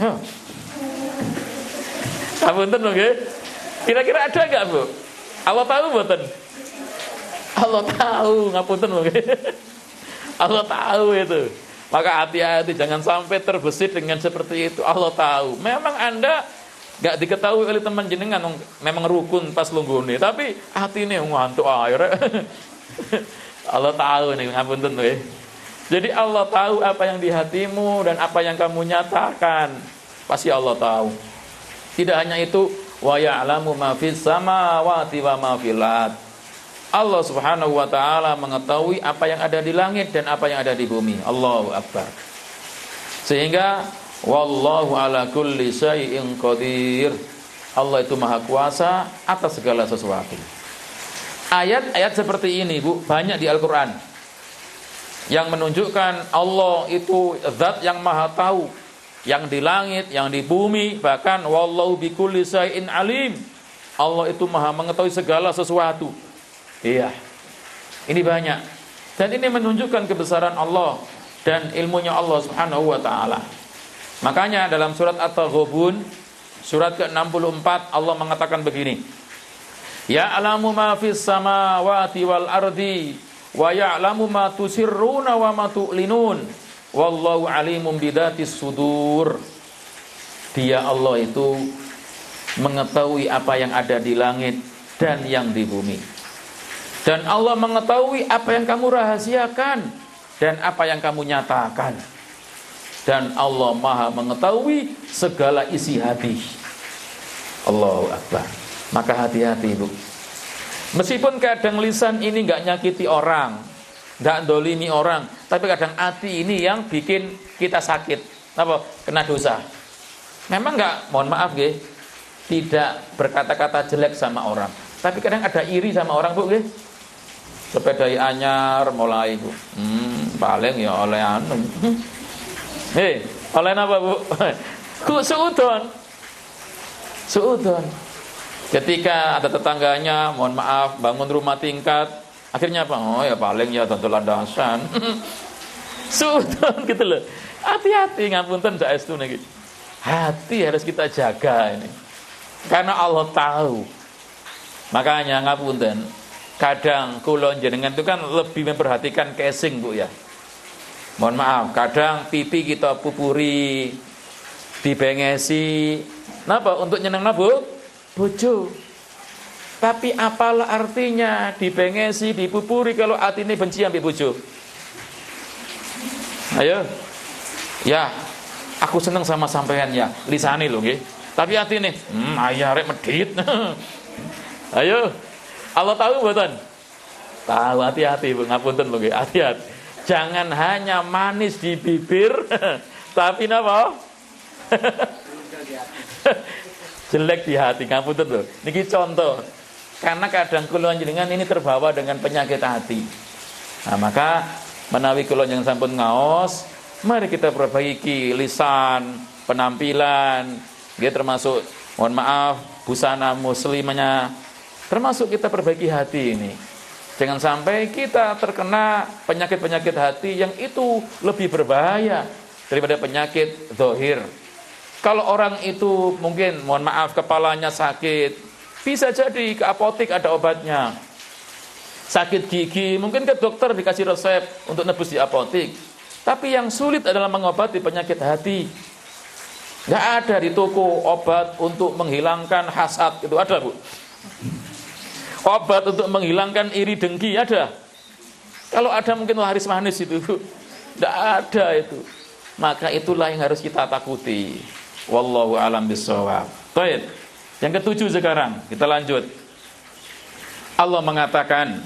Speaker 1: Ngapunten lho nggih. Kira-kira ada enggak, Bu? Allah tahu mboten? Allah tahu, ngapunten lho nggih. Allah tahu itu. Maka hati-hati, jangan sampai terbesit dengan seperti itu. Allah tahu. Memang Anda gak diketahui oleh teman jenengan, memang rukun pas lunggune, tapi hati ini ngantuk air. Allah tahu nih, ngapunten tuh. Jadi Allah tahu apa yang di hatimu dan apa yang kamu nyatakan. Pasti Allah tahu. Tidak hanya itu, wa ya'lamu ma fis samawati wa ma fil ardh. Allah Subhanahu wa ta'ala mengetahui apa yang ada di langit dan apa yang ada di bumi. Allahu Akbar. Sehingga wallahu ala kulli syai'in qadir. Allah itu maha kuasa atas segala sesuatu. Ayat-ayat seperti ini, Bu, banyak di Al-Qur'an yang menunjukkan Allah itu zat yang maha tahu, yang di langit, yang di bumi, bahkan wallahu bikulli syai'in alim. Allah itu maha mengetahui segala sesuatu. Iya, ini banyak. Dan ini menunjukkan kebesaran Allah dan ilmunya Allah Subhanahu wa ta'ala. Makanya dalam surat At-Taghabun, surat ke-64, Allah mengatakan begini: Ya'lamu ma fis samawati wal ardi wa ya'lamu ma tusirruna wa ma tu'linun wallahu alimun bidatis sudur. Dia Allah itu mengetahui apa yang ada di langit dan yang di bumi. Dan Allah mengetahui apa yang kamu rahasiakan dan apa yang kamu nyatakan. Dan Allah maha mengetahui segala isi hati. Allahu Akbar. Maka hati-hati, Bu. Meskipun kadang lisan ini gak nyakiti orang, gak dolimi orang, tapi kadang hati ini yang bikin kita sakit. Apa? Kena dosa. Memang gak, mohon maaf nggih, tidak berkata-kata jelek sama orang, tapi kadang ada iri sama orang, Bu nggih. Sepeda anyar mulai, Bu. Paling ya oleh anu. Oleh apa, Bu? Suudon. Ketika ada tetangganya, mohon maaf, bangun rumah tingkat, akhirnya apa? Oh ya paling ya tentu landasan. Suudon gitu loh. Hati-hati, ngapunten saestu niki. Hati harus kita jaga ini. Karena Allah tahu. Makanya ngapunten, kadang kula jenengan itu kan lebih memperhatikan casing, Bu ya. Mohon maaf, kadang pipi kita pupuri, dibengesi. Napa? Untuk nyeneng napa? Bojo. Tapi apalah artinya dibengesi, dipupuri kalau hati ini benci ambek bojo? Ayo. Ya, aku seneng sama sampean ya, lisane lho nggih. Tapi hati ini, ayah rek medit. Ayo. Allah tahu mboten? Tahu, hati-hati, Bu, ngapunten lho nggih, hati-hati. Jangan hanya manis di bibir, tapi napa? Jelek di hati, ngapunten lho. Niki contoh. Karena kadang kula jenengan ini terbawa dengan penyakit hati. Nah, maka menawi kula yang sampun ngaos, mari kita perbaiki lisan, penampilan, nggih, termasuk mohon maaf busana muslimnya. Termasuk kita perbaiki hati ini. Jangan sampai kita terkena penyakit-penyakit hati yang itu lebih berbahaya daripada penyakit zahir. Kalau orang itu mungkin, mohon maaf, kepalanya sakit, bisa jadi ke apotek ada obatnya. Sakit gigi, mungkin ke dokter dikasih resep untuk nebus di apotek. Tapi yang sulit adalah mengobati penyakit hati. Gak ada di toko obat untuk menghilangkan hasad, itu ada, Bu? Obat untuk menghilangkan iri dengki ada? Kalau ada mungkin laris manis itu. Tidak ada itu. Maka itulah yang harus kita takuti. Wallahu a'lam bishawab. Baik. Yang ketujuh sekarang, kita lanjut. Allah mengatakan,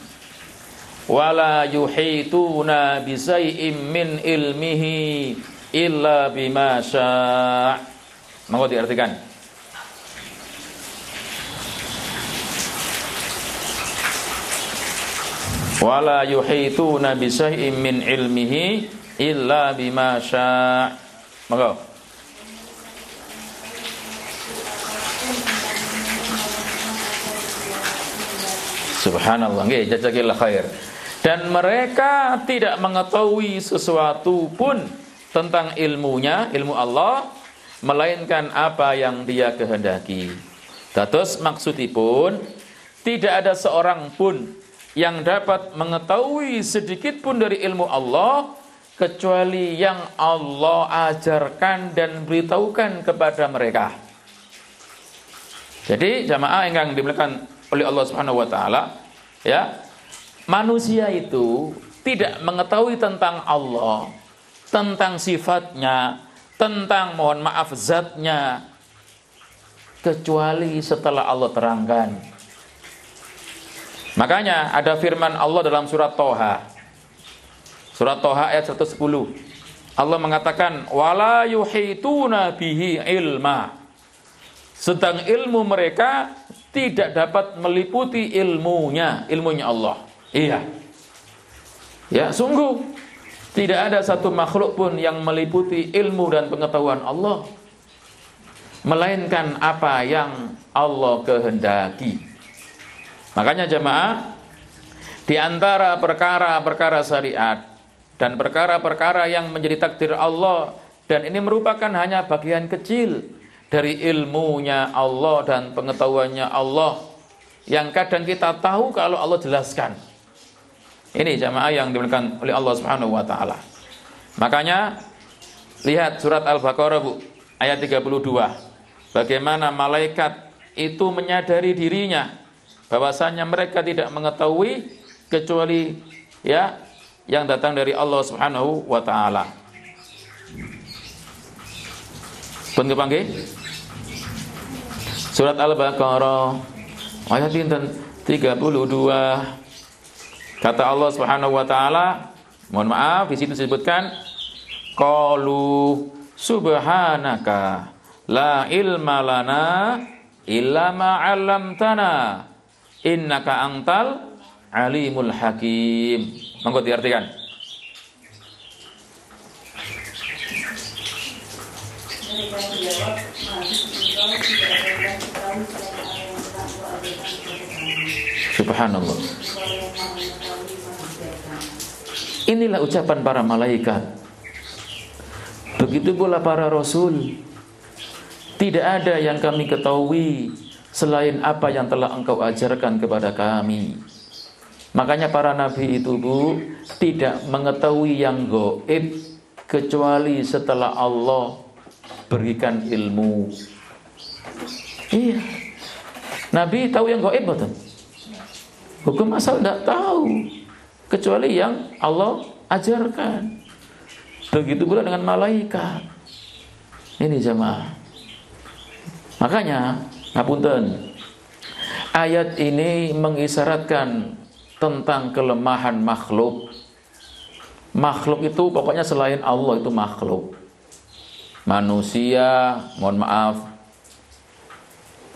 Speaker 1: wala yuhituna bisay'im min ilmihi illa bima syaa'. Monggo diartikan. Wala yuhituna bisay'im min ilmihi illa bima syaa'. Monggo. Subhanallah, nggih, jazakillah khair. Dan mereka tidak mengetahui sesuatu pun tentang ilmunya, ilmu Allah, melainkan apa yang Dia kehendaki. Dados maksudipun tidak ada seorang pun yang dapat mengetahui sedikit pun dari ilmu Allah kecuali yang Allah ajarkan dan beritahukan kepada mereka. Jadi jamaah yang dimuliakan oleh Allah Subhanahu wa taala, ya. Manusia itu tidak mengetahui tentang Allah, tentang sifatnya, tentang mohon maaf zatnya kecuali setelah Allah terangkan. Makanya ada firman Allah dalam surat Toha. Surat Toha ayat 110. Allah mengatakan wala yuhituna bihi ilma. Sedang ilmu mereka tidak dapat meliputi ilmunya Allah. Iya. Ya, sungguh tidak ada satu makhluk pun yang meliputi ilmu dan pengetahuan Allah melainkan apa yang Allah kehendaki. Makanya jemaah, di antara perkara-perkara syariat dan perkara-perkara yang menjadi takdir Allah, dan ini merupakan hanya bagian kecil dari ilmunya Allah dan pengetahuannya Allah yang kadang kita tahu kalau Allah jelaskan. Ini jamaah yang dimuliakan oleh Allah Subhanahu wa taala. Makanya lihat surat Al-Baqarah Bu, ayat 32. Bagaimana malaikat itu menyadari dirinya bahwasanya mereka tidak mengetahui kecuali ya yang datang dari Allah Subhanahu wa taala. Pun kepanggih surat Al-Baqarah ayat 32. Kata Allah Subhanahu wa taala, mohon maaf di situ disebutkan qalu subhanaka la ilma lana illa ma 'allamtana innaka antal alimul hakim. Monggo diartikan. Subhanallah. Inilah ucapan para malaikat. Begitu pula para rasul. Tidak ada yang kami ketahui selain apa yang telah engkau ajarkan kepada kami. Makanya para nabi itu Bu tidak mengetahui yang gaib kecuali setelah Allah berikan ilmu. Iya. Nabi tahu yang gaib betul. Hukum asal tidak tahu kecuali yang Allah ajarkan. Begitu pula dengan malaikat. Ini jemaah. Makanya ngapunten, ayat ini mengisyaratkan tentang kelemahan makhluk. Makhluk itu pokoknya selain Allah itu makhluk. Manusia, mohon maaf,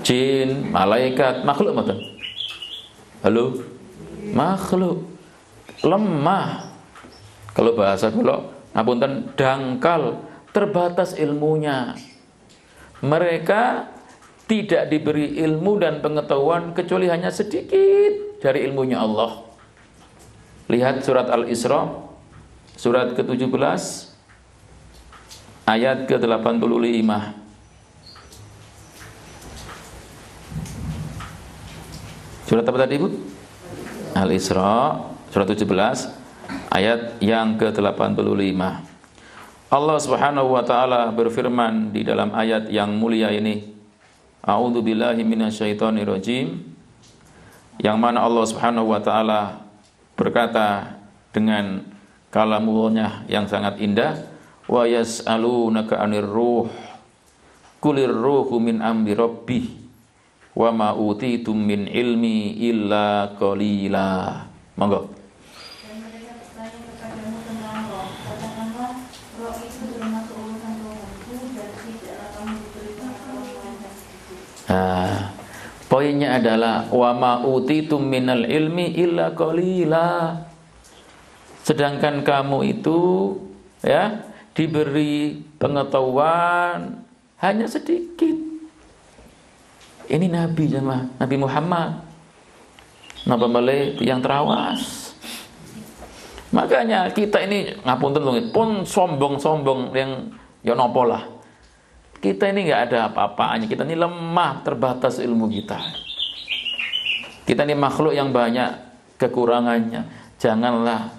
Speaker 1: jin, malaikat, makhluk betul. Halo? Makhluk lemah. Kalau bahasa kula ngapunten dangkal, terbatas ilmunya. Mereka tidak diberi ilmu dan pengetahuan kecuali hanya sedikit dari ilmunya Allah. Lihat surat Al-Isra surat ke-17 ayat ke-85. Surat apa tadi Bu? Al-Isra surat 17 ayat yang ke-85. Allah Subhanahu wa taala berfirman di dalam ayat yang mulia ini, A'udzu billahi minasyaitonir rajim, yang mana Allah Subhanahu wa taala berkata dengan kalamullah yang sangat indah, wa yas'alunaka 'anir ruh Qulir ruhu min amri rabbi wa ma utitum min ilmi illa qalila. Monggo.
Speaker 2: Dan mereka bertanya kepadamu tentang roh. Katakanlah, roh itu termasuk urusan Tuhanku dan tidaklah kamu diberikan pengetahuan dan sedikit.
Speaker 1: Poinnya adalah wa ma utitum minal ilmi illa qalila. Sedangkan kamu itu ya diberi pengetahuan hanya sedikit. Ini Nabi jemaah, Nabi Muhammad. Napa malih yang terawas. Makanya kita ini ngapunten pun sombong-sombong yang ya napa lah. Kita ini enggak ada apa-apanya. Kita ini lemah, terbatas ilmu kita. Kita ini makhluk yang banyak kekurangannya. Janganlah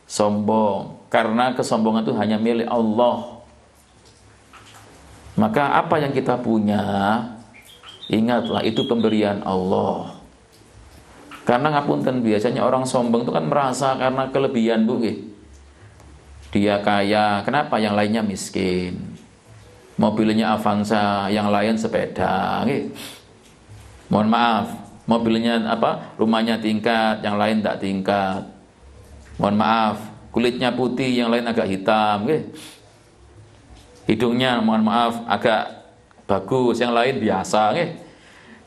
Speaker 1: sombong, karena kesombongan itu hanya milik Allah. Maka apa yang kita punya, ingatlah itu pemberian Allah. Karena ngapunten biasanya orang sombong itu kan merasa karena kelebihan Bu. Dia kaya, kenapa yang lainnya miskin? Mobilnya Avanza, yang lain sepeda. Mohon maaf, mobilnya apa? Rumahnya tingkat, yang lain tak tingkat. Mohon maaf, kulitnya putih, yang lain agak hitam. Hidungnya mohon maaf agak bagus, yang lain biasa.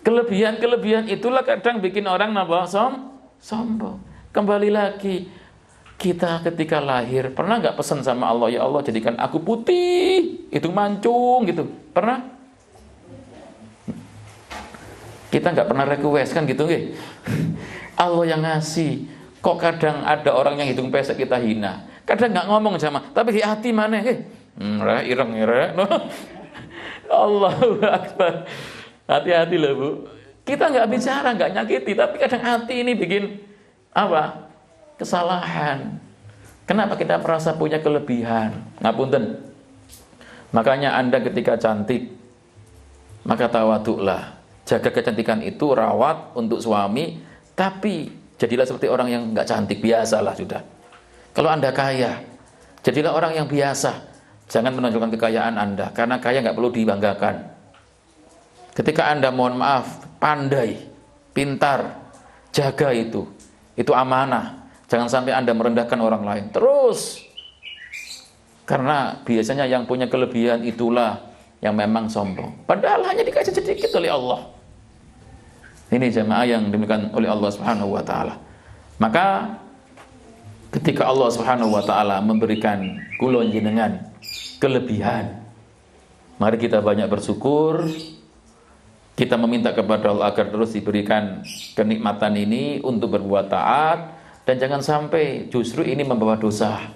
Speaker 1: Kelebihan-kelebihan itulah kadang bikin orang sombong. Kembali lagi, kita ketika lahir pernah nggak pesan sama Allah, ya Allah jadikan aku putih, hidung mancung gitu, pernah? Kita nggak pernah request kan gitu nggih? Allah yang ngasih. Kok kadang ada orang yang hidung pesek kita hina, kadang nggak ngomong sama, tapi di hati mana ireng no. Allahu Akbar. Hati-hati loh Bu. Kita nggak bicara, nggak nyakiti, tapi kadang hati ini bikin apa? Kesalahan. Kenapa kita merasa punya kelebihan? Ngapunten. Makanya Anda ketika cantik, maka tawaduklah. Jaga kecantikan itu, rawat untuk suami, tapi jadilah seperti orang yang nggak cantik, biasalah sudah. Kalau Anda kaya, jadilah orang yang biasa. Jangan menunjukkan kekayaan Anda, karena kaya nggak perlu dibanggakan. Ketika Anda mohon maaf, pandai, pintar, jaga itu amanah. Jangan sampai Anda merendahkan orang lain. Terus, karena biasanya yang punya kelebihan itulah yang memang sombong. Padahal hanya dikasih sedikit oleh Allah. Ini jemaah yang diberikan oleh Allah Subhanahu wa taala. Maka ketika Allah Subhanahu wa taala memberikan kula jenengan kelebihan, mari kita banyak bersyukur. Kita meminta kepada Allah agar terus diberikan kenikmatan ini untuk berbuat taat, dan jangan sampai justru ini membawa dosa.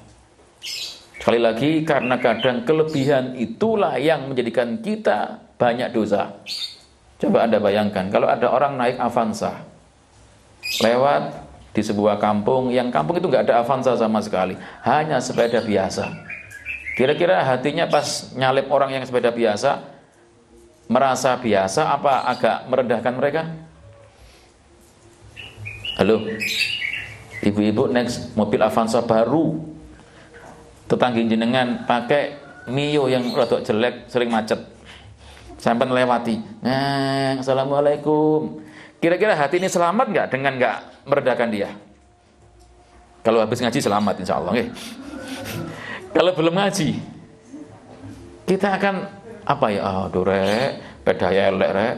Speaker 1: Sekali lagi, karena kadang kelebihan itulah yang menjadikan kita banyak dosa. Coba Anda bayangkan, kalau ada orang naik Avanza, lewat di sebuah kampung, yang kampung itu nggak ada Avanza sama sekali, hanya sepeda biasa. Kira-kira hatinya pas nyalip orang yang sepeda biasa, merasa biasa apa agak merendahkan mereka? Halo, ibu-ibu next mobil Avanza baru, tetangga jenengan pakai Mio yang rada jelek, sering macet, sampai melewati, assalamualaikum. Kira-kira hati ini selamat nggak dengan nggak merendahkan dia? Kalau habis ngaji selamat insya Allah. Kalau belum ngaji, kita akan apa ya? Aduh rek, pedaya elek rek,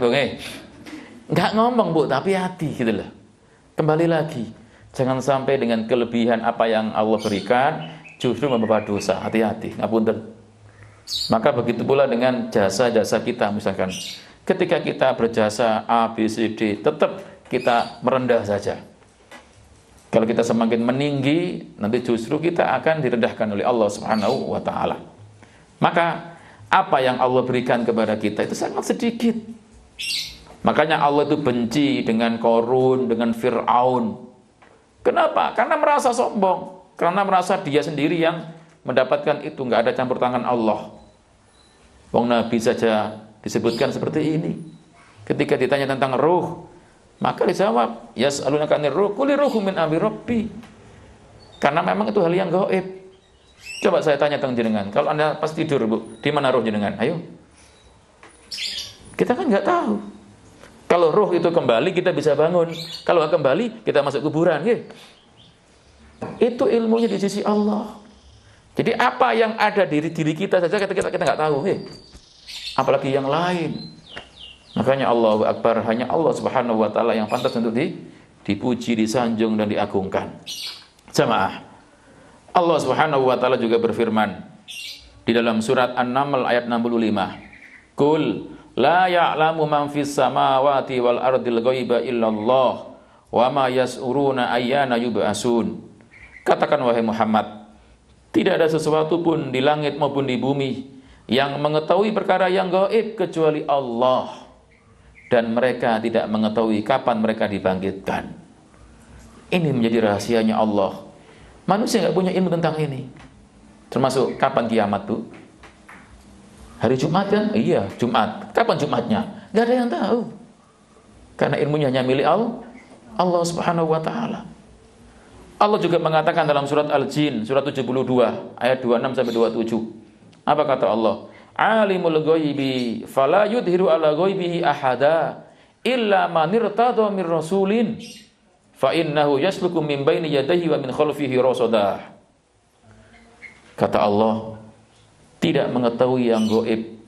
Speaker 1: nggak ngomong Bu, tapi hati gitu loh. Kembali lagi, jangan sampai dengan kelebihan apa yang Allah berikan justru membawa dosa. Hati-hati, ngapunten. Maka begitu pula dengan jasa-jasa kita, misalkan ketika kita berjasa A, B, C, D, tetap kita merendah saja. Kalau kita semakin meninggi, nanti justru kita akan direndahkan oleh Allah Subhanahu wa taala. Maka apa yang Allah berikan kepada kita itu sangat sedikit. Makanya Allah itu benci dengan Qarun, dengan Fir'aun. Kenapa? Karena merasa sombong, karena merasa dia sendiri yang mendapatkan itu, nggak ada campur tangan Allah. Wong Nabi saja disebutkan seperti ini. Ketika ditanya tentang ruh, maka dijawab, yas'alunaka 'anir ruh, qul ruhu min amri rabbi. Karena memang itu hal yang gaib. Coba saya tanya tentang jenengan, kalau Anda pas tidur Bu, di mana ruh jenengan? Ayo. Kita kan nggak tahu. Kalau roh itu kembali kita bisa bangun. Kalau nggak kembali kita masuk kuburan. Ya. Itu ilmunya di sisi Allah. Jadi apa yang ada di diri kita saja kita nggak tahu. Ya. Apalagi yang lain. Makanya Allahu Akbar, hanya Allah Subhanahu wa taala yang pantas untuk dipuji, disanjung dan diagungkan. Jamaah. Allah Subhanahu wa taala juga berfirman di dalam surat An-Naml ayat 65. Qul la ya'lamu man fis samawati wal ardil ghaiba illallah wa ma yas'uruna ayyana yub'asun. Katakan wahai Muhammad, tidak ada sesuatu pun di langit maupun di bumi yang mengetahui perkara yang gaib kecuali Allah, dan mereka tidak mengetahui kapan mereka dibangkitkan. Ini menjadi rahasianya Allah. Manusia nggak punya ilmu tentang ini. Termasuk kapan kiamat tuh? Hari Jumat kan? Iya, Jumat. Kapan Jumatnya? Nggak ada yang tahu. Karena ilmunya hanya milik Allah Subhanahu wa taala. Allah juga mengatakan dalam surat Al-Jin, surat 72, ayat 26 sampai 27. Apa kata Allah? Alimul ghaibi fala yudhiru ala ghaibihi ahada illa man irtada mir rasulin fa innahu yasluku min baini yadayhi wa min khalfihi rasadah. Kata Allah, tidak mengetahui yang gaib.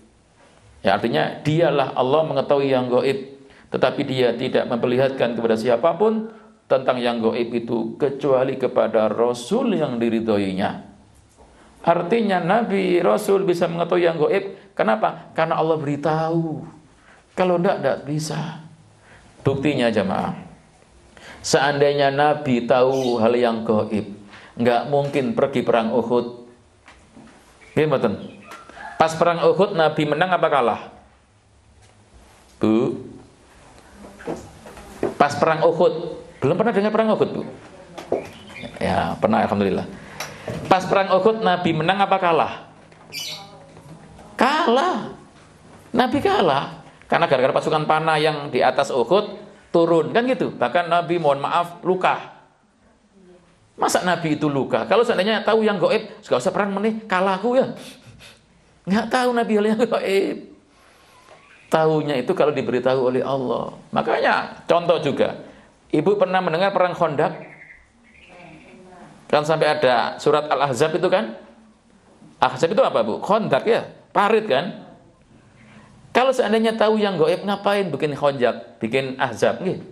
Speaker 1: Ya, artinya dialah Allah mengetahui yang gaib, tetapi dia tidak memperlihatkan kepada siapapun tentang yang gaib itu kecuali kepada Rasul yang diridhoinya. Artinya Nabi Rasul bisa mengetahui yang gaib. Kenapa? Karena Allah beritahu. Kalau tidak bisa. Buktinya jamaah, seandainya Nabi tahu hal yang gaib, nggak mungkin pergi perang Uhud. Gimana? Pas perang Uhud Nabi menang apa kalah? Bu? Pas perang Uhud, belum pernah dengar perang Uhud, Bu? Ya, pernah, alhamdulillah. Pas perang Uhud Nabi menang apa kalah? Kalah. Nabi kalah. Karena gara-gara pasukan panah yang di atas Uhud turun, kan gitu. Bahkan Nabi mohon maaf luka. Masa Nabi itu luka? Kalau seandainya tahu yang gaib, gak usah perang meneh, kalahku ya. Nggak tahu Nabi hal yang gaib. Tahunya itu kalau diberitahu oleh Allah. Makanya contoh juga, Ibu pernah mendengar perang Khandaq? Kan sampai ada surat Al-Ahzab itu kan? Ahzab itu apa, Bu? Khandaq ya, parit kan? Kalau seandainya tahu yang gaib, ngapain bikin Khandaq, bikin Ahzab nggih?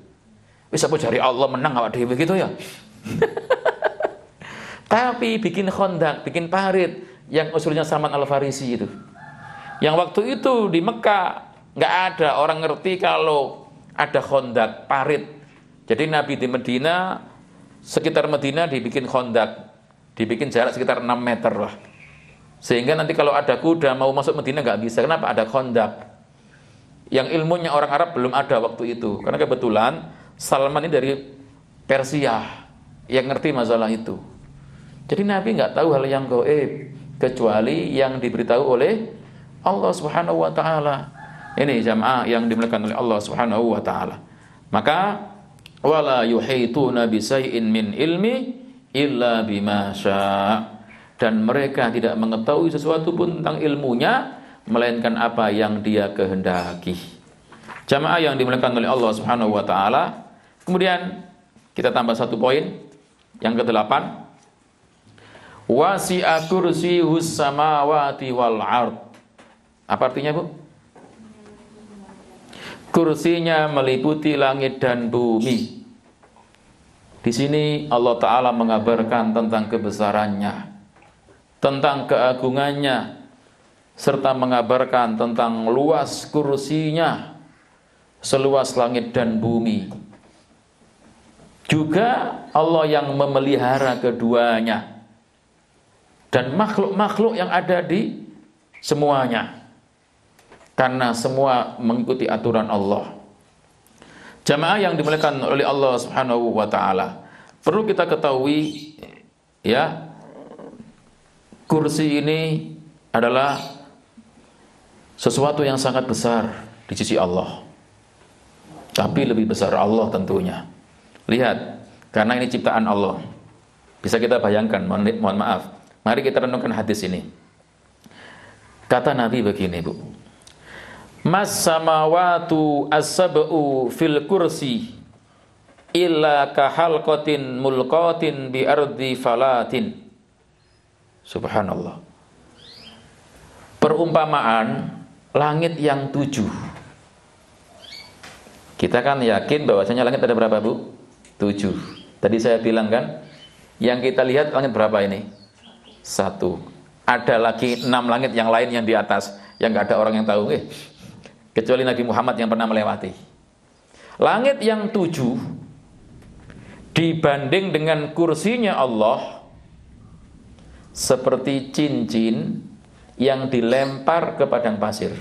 Speaker 1: Bisa apa cari Allah menang awak dhewe gitu ya? Tapi bikin Khandaq, bikin parit yang usulnya Salman Al-Farisi itu. Yang waktu itu di Mekah nggak ada orang ngerti kalau ada Khandaq, parit. Jadi Nabi di Medina, sekitar Medina dibikin Khandaq, dibikin jarak sekitar 6 meter lah. Sehingga nanti kalau ada kuda mau masuk Medina nggak bisa. Kenapa? Ada Khandaq. Yang ilmunya orang Arab belum ada waktu itu. Karena kebetulan Salman ini dari Persia yang ngerti masalah itu. Jadi Nabi nggak tahu hal yang gaib kecuali yang diberitahu oleh Allah Subhanahu wa taala. Ini jamaah yang dimuliakan oleh Allah Subhanahu wa taala. Maka wala yuhituna bi syai'in min ilmi illa bima syaa. Dan mereka tidak mengetahui sesuatu pun tentang ilmunya melainkan apa yang Dia kehendaki. Jamaah yang dimuliakan oleh Allah Subhanahu wa taala. Kemudian kita tambah satu poin yang ke-8. Wasi'a kursiyus samawati wal ard. Apa artinya, Bu? Kursinya meliputi langit dan bumi. Di sini Allah Ta'ala mengabarkan tentang kebesarannya, tentang keagungannya, serta mengabarkan tentang luas kursinya, seluas langit dan bumi. Juga Allah yang memelihara keduanya dan makhluk-makhluk yang ada di semuanya, karena semua mengikuti aturan Allah. Jamaah yang dimuliakan oleh Allah Subhanahu wa taala, perlu kita ketahui ya, kursi ini adalah sesuatu yang sangat besar di sisi Allah. Tapi lebih besar Allah tentunya. Lihat, karena ini ciptaan Allah. Bisa kita bayangkan, mohon maaf. Mari kita renungkan hadis ini. Kata Nabi begini, Bu. Mas samawatu as-sab'u fil kursi illa kahalqatin mulqatin bi ardi falatin. Subhanallah. Perumpamaan langit yang 7. Kita kan yakin bahwasanya langit ada berapa, Bu? 7. Tadi saya bilang kan, yang kita lihat langit berapa ini? 1. Ada lagi 6 langit yang lain yang di atas, yang nggak ada orang yang tahu, kecuali Nabi Muhammad yang pernah melewati. Langit yang 7 dibanding dengan kursinya Allah seperti cincin yang dilempar ke padang pasir.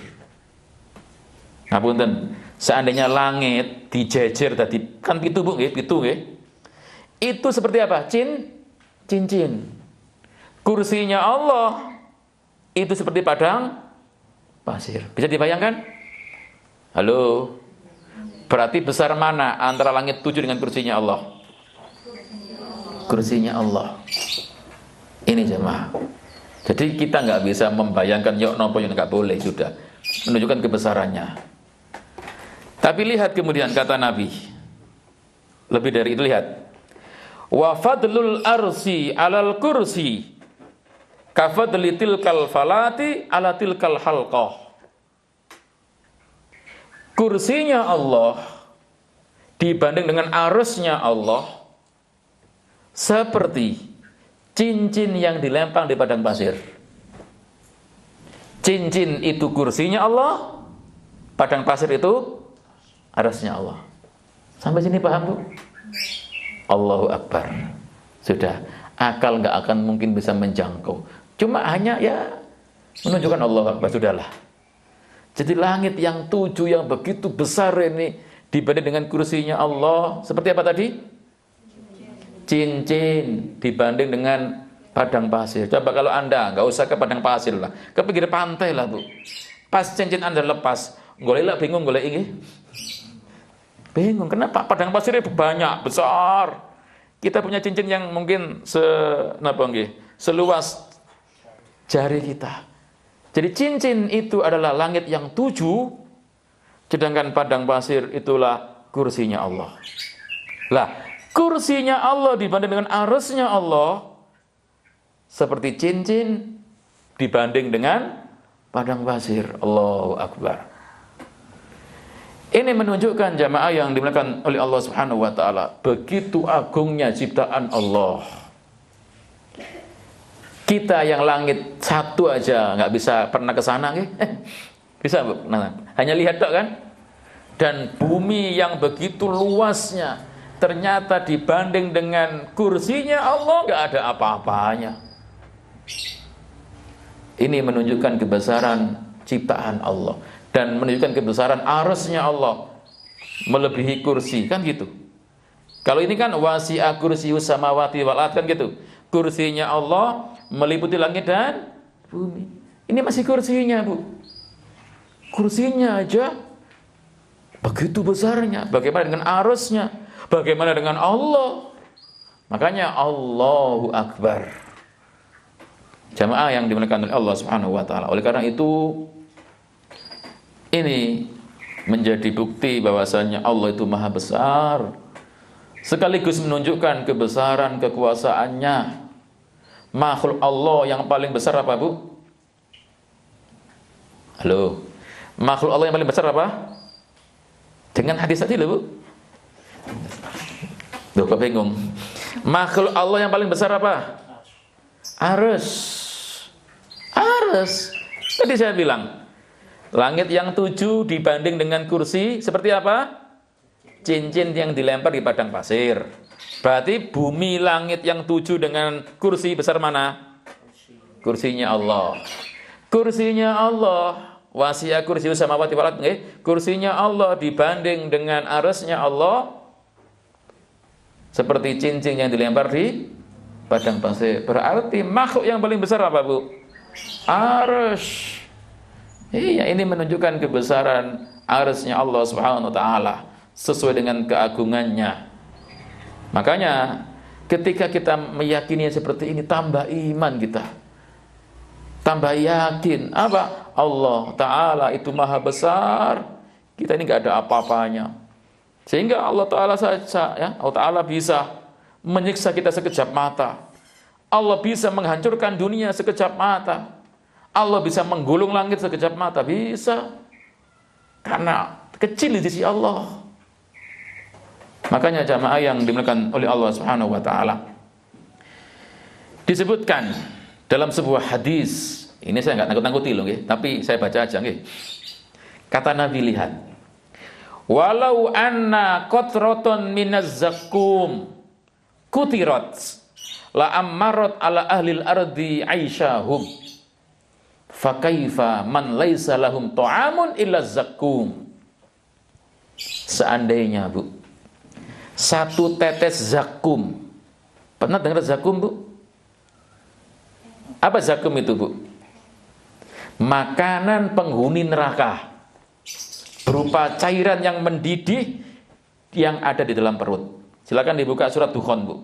Speaker 1: Ngapunten, seandainya langit dijejer tadi, kan pitu, Bu, pitu nggih. Itu seperti apa? Cincin. Kursinya Allah itu seperti padang pasir. Bisa dibayangkan? Halo. Berarti besar mana antara langit 7 dengan kursinya Allah? Kursinya Allah. Ini jemaah. Jadi kita nggak bisa membayangkan yuk nopo yang nggak boleh, sudah menunjukkan kebesarannya. Tapi lihat kemudian kata Nabi, lebih dari itu, lihat, wa fadlul arsi alal kursi kafadli tilkal falati ala tilkal halqah. Kursinya Allah dibanding dengan arusnya Allah seperti cincin yang dilempar di padang pasir. Cincin itu kursinya Allah, padang pasir itu arusnya Allah. Sampai sini paham, Bu? Allahu Akbar. Sudah, akal nggak akan mungkin bisa menjangkau. Cuma hanya ya menunjukkan Allahu Akbar, sudahlah. Jadi langit yang 7 yang begitu besar ini dibanding dengan kursinya Allah seperti apa tadi? Cincin dibanding dengan padang pasir. Coba kalau Anda nggak usah ke padang pasir lah, ke pinggir pantai lah, Bu. Pas cincin Anda lepas, golek lah bingung, golek ini. Bingung, kenapa? Padang pasirnya banyak, besar. Kita punya cincin yang mungkin seluas jari kita. Jadi cincin itu adalah langit yang 7, sedangkan padang pasir itulah kursinya Allah. Lah, kursinya Allah dibanding dengan arusnya Allah seperti cincin dibanding dengan padang pasir. Allahu Akbar. Ini menunjukkan jamaah yang dimuliakan oleh Allah Subhanahu wa taala, begitu agungnya ciptaan Allah. Kita yang langit 1 aja nggak bisa pernah ke sana, bisa, Bu? Nah, hanya lihat tok kan? Dan bumi yang begitu luasnya ternyata dibanding dengan kursinya Allah nggak ada apa-apanya. Ini menunjukkan kebesaran ciptaan Allah dan menunjukkan kebesaran arusnya Allah melebihi kursi, kan gitu. Kalau ini kan wasi'a kursiyus samawati wal ardh, kan gitu. Kursinya Allah meliputi langit dan bumi. Ini masih kursinya, Bu. Kursinya aja begitu besarnya. Bagaimana dengan arusnya? Bagaimana dengan Allah? Makanya Allahu Akbar. Jamaah yang dimuliakan oleh Allah Subhanahu wa taala. Oleh karena itu, ini menjadi bukti bahwasanya Allah itu maha besar, sekaligus menunjukkan kebesaran kekuasaannya. Makhluk Allah yang paling besar apa, Bu? Halo. Makhluk Allah yang paling besar apa? Dengan hadis tadi loh, Bu. Duh, kok bingung. Makhluk Allah yang paling besar apa? Arus. Tadi saya bilang, langit yang 7 dibanding dengan kursi seperti apa? Cincin yang dilempar di padang pasir. Berarti bumi langit yang 7 dengan kursi besar mana? Kursinya Allah. Kursinya Allah. Wasi'a kursiyus samawati wal ardh. Kursinya Allah dibanding dengan arusnya Allah seperti cincin yang dilempar di padang pasir. Berarti makhluk yang paling besar apa, Bu? Arus. Iya, ini menunjukkan kebesaran arusnya Allah Subhanahu wa taala sesuai dengan keagungannya. Makanya ketika kita meyakini seperti ini, tambah iman kita. tambah yakin apa? Allah Ta'ala itu maha besar, kita ini nggak ada apa-apanya. Sehingga Allah Ta'ala saja, ya, Allah Ta'ala bisa menyiksa kita sekejap mata. Allah bisa menghancurkan dunia sekejap mata. Allah bisa menggulung langit sekejap mata, bisa. Karena kecil di sisi Allah. Makanya jamaah yang dimuliakan oleh Allah Subhanahu wa taala, disebutkan dalam sebuah hadis, ini saya nggak nangkut-nangkuti loh, tapi saya baca aja nggih. Kata Nabi, lihat. Walau anna qatraton minaz zakum kutirat la ammarat ala ahlil ardi aisyahum fakaifa man laisa lahum ta'amun illa zakum. Seandainya, Bu, satu tetes zakum. Pernah dengar zakum, Bu? Apa zakum itu, Bu? Makanan penghuni neraka, berupa cairan yang mendidih yang ada di dalam perut. Silakan dibuka surat Dukhan, Bu.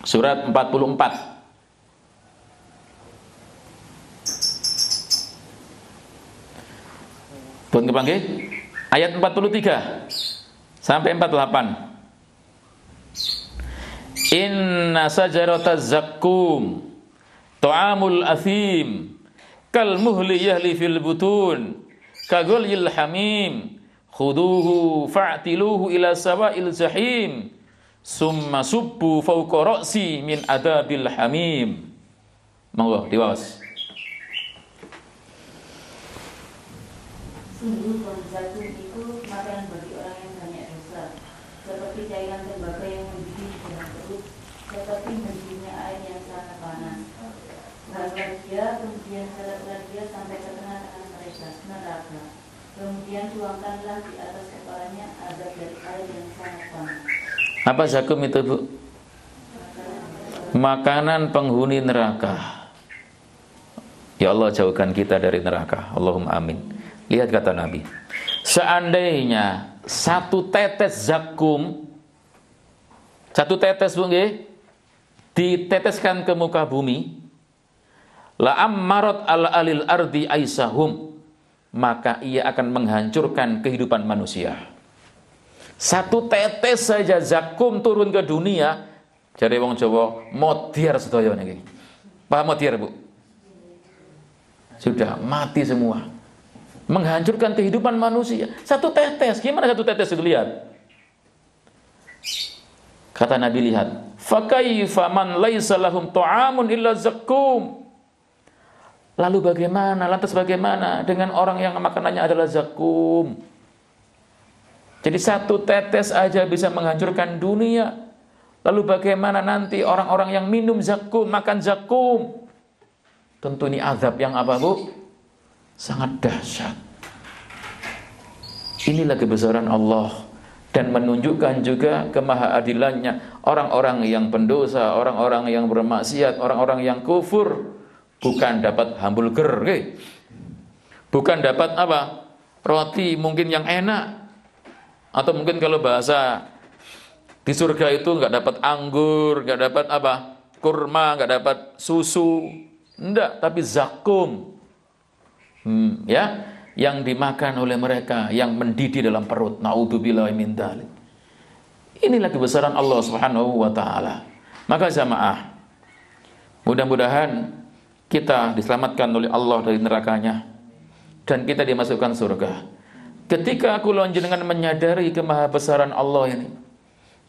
Speaker 1: Surat 44. Pun kepanggih ayat 43 sampai 48. Inna sajarataz zakkum ta'amul athim kal muhli yahli fil butun kaghalyil hamim khuduhu fa'tiluhu ila sawa'il jahim summa subbu fawqa ra'si min adabil hamim. Monggo diwaos.
Speaker 2: Sungguh zakum itu makanan bagi orang yang banyak dosa, seperti cairan tembaga yang mendidih di dalam perut, seperti mendidihnya air yang sangat panas. Lalu dia kemudian seretlah dia sampai ke tengah-tengah mereka neraka. Kemudian tuangkanlah di atas kepalanya azab dari air yang sangat panas.
Speaker 1: Apa zakum itu, Bu? Makanan penghuni neraka. Ya Allah, jauhkan kita dari neraka. Allahumma amin. Lihat kata Nabi, seandainya satu tetes zakum, satu tetes, Bu, diteteskan ke muka bumi, la ammarat ala alil ardi aisahum, maka ia akan menghancurkan kehidupan manusia. Satu tetes saja zakum turun ke dunia, jare wong Jawa modiar sedaya niki. Paham modiar, Bu? Sudah mati semua. Menghancurkan kehidupan manusia. Satu tetes. Gimana satu tetes itu? Lihat. Kata Nabi, lihat. Fakaifa man laisa lahum ta'amun illa zakum. Lalu bagaimana? Lantas bagaimana dengan orang yang makanannya adalah zakum? Jadi satu tetes aja bisa menghancurkan dunia. Lalu bagaimana nanti orang-orang yang minum zakum, makan zakum? Tentu ini azab yang apa, Bu? Sangat dahsyat. Inilah kebesaran Allah dan menunjukkan juga kemahaadilannya. Orang-orang yang pendosa, orang-orang yang bermaksiat, orang-orang yang kufur bukan dapat hamburger, bukan dapat apa? Roti mungkin yang enak, atau mungkin kalau bahasa di surga itu nggak dapat anggur, nggak dapat apa? Kurma, nggak dapat susu, enggak, tapi zakum. Ya, yang dimakan oleh mereka, yang mendidih dalam perut. Naudzubillahi min dzalik. Inilah kebesaran Allah Subhanahu wa taala. Maka jamaah, mudah-mudahan kita diselamatkan oleh Allah dari nerakanya dan kita dimasukkan surga. Ketika aku jenengan menyadari kemahabesaran Allah ini,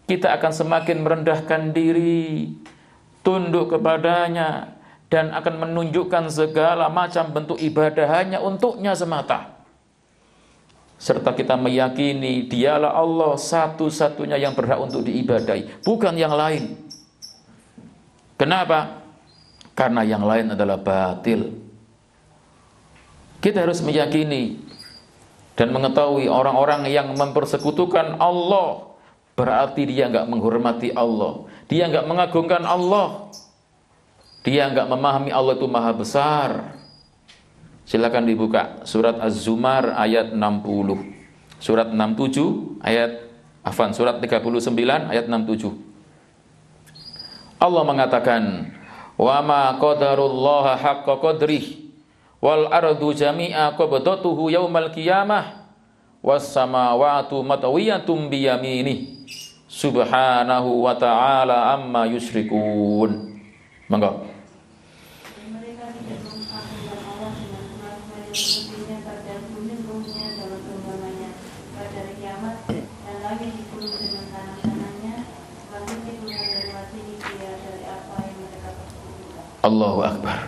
Speaker 1: kita akan semakin merendahkan diri, tunduk kepadanya, dan akan menunjukkan segala macam bentuk ibadah hanya untuknya semata. Serta kita meyakini dialah Allah satu-satunya yang berhak untuk diibadahi, bukan yang lain. Kenapa? Karena yang lain adalah batil. Kita harus meyakini dan mengetahui orang-orang yang mempersekutukan Allah, berarti dia enggak menghormati Allah, dia enggak mengagungkan Allah, dia enggak memahami Allah itu maha besar. Silakan dibuka surat Az-Zumar ayat 60. Surat 67 ayat surat 39 ayat 67. Allah mengatakan, wa ma qadarullaha haqqa qadrih wal ardu jami'a qabdatuhu yaumal qiyamah was samawati matawiyatun bi yaminih subhanahu wa ta'ala amma yusyrikun. Monggo.
Speaker 2: Mereka tidak mengagungkan Allah dengan sepertinya pada bumi ruhnya dalam genggamannya pada hari kiamat dan langit dipenuhi dengan tanah-tanahnya langit dipenuhi dan mati dia dari apa yang mereka persekutukan.
Speaker 1: Allahu Akbar.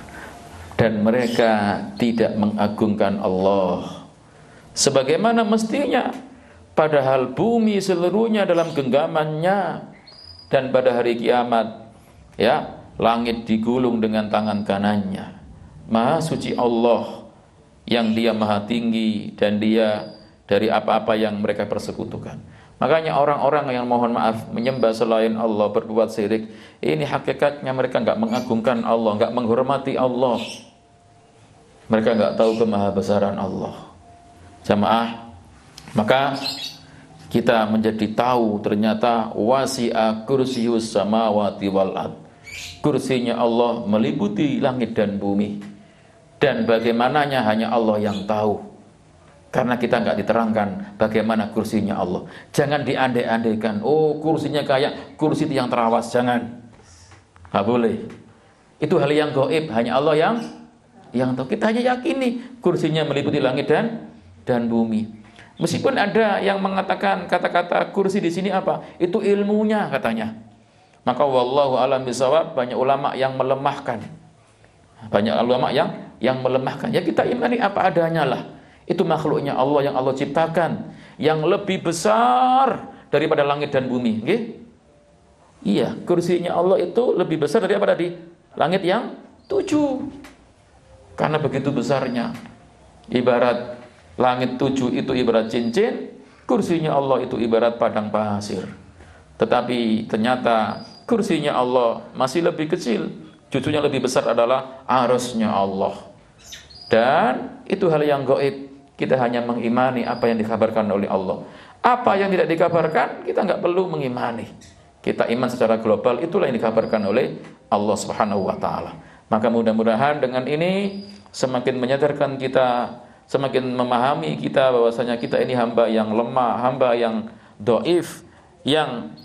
Speaker 1: Dan mereka tidak mengagungkan Allah sebagaimana mestinya, padahal bumi seluruhnya dalam genggamannya dan pada hari kiamat ya langit digulung dengan tangan kanannya. Maha suci Allah yang dia maha tinggi dan dia dari apa-apa yang mereka persekutukan. Makanya orang-orang yang mohon maaf menyembah selain Allah, berbuat syirik, ini hakikatnya mereka enggak mengagungkan Allah, enggak menghormati Allah. Mereka enggak tahu kemahabesaran Allah. Jamaah, maka kita menjadi tahu ternyata wasi'a kursiyus samawati wal ard. Kursinya Allah meliputi langit dan bumi. Dan bagaimananya hanya Allah yang tahu. Karena kita enggak diterangkan bagaimana kursinya Allah. Jangan diandai-andaikan, oh kursinya kayak kursi tiang terawas, jangan. Enggak boleh. Itu hal yang gaib, hanya Allah yang tahu. Kita hanya yakini kursinya meliputi langit dan bumi. Meskipun ada yang mengatakan kata-kata kursi di sini apa? Itu ilmunya katanya. Maka wallahu alam bisawab, banyak ulama yang melemahkan. Banyak ulama yang melemahkan. Ya kita imani apa adanya lah. Itu makhluknya Allah yang Allah ciptakan, yang lebih besar daripada langit dan bumi, nggih? Iya, kursinya Allah itu lebih besar daripada di langit yang 7. Karena begitu besarnya. Ibarat langit 7 itu ibarat cincin, kursinya Allah itu ibarat padang pasir. Tetapi ternyata kursinya Allah masih lebih kecil, cucunya lebih besar adalah arasnya Allah. Dan itu hal yang gaib. Kita hanya mengimani apa yang dikabarkan oleh Allah. Apa yang tidak dikabarkan, kita nggak perlu mengimani. Kita iman secara global, itulah yang dikabarkan oleh Allah Subhanahu wa ta'ala. Maka mudah-mudahan dengan ini semakin menyadarkan kita, semakin memahami kita bahwasanya kita ini hamba yang lemah, hamba yang dhaif, yang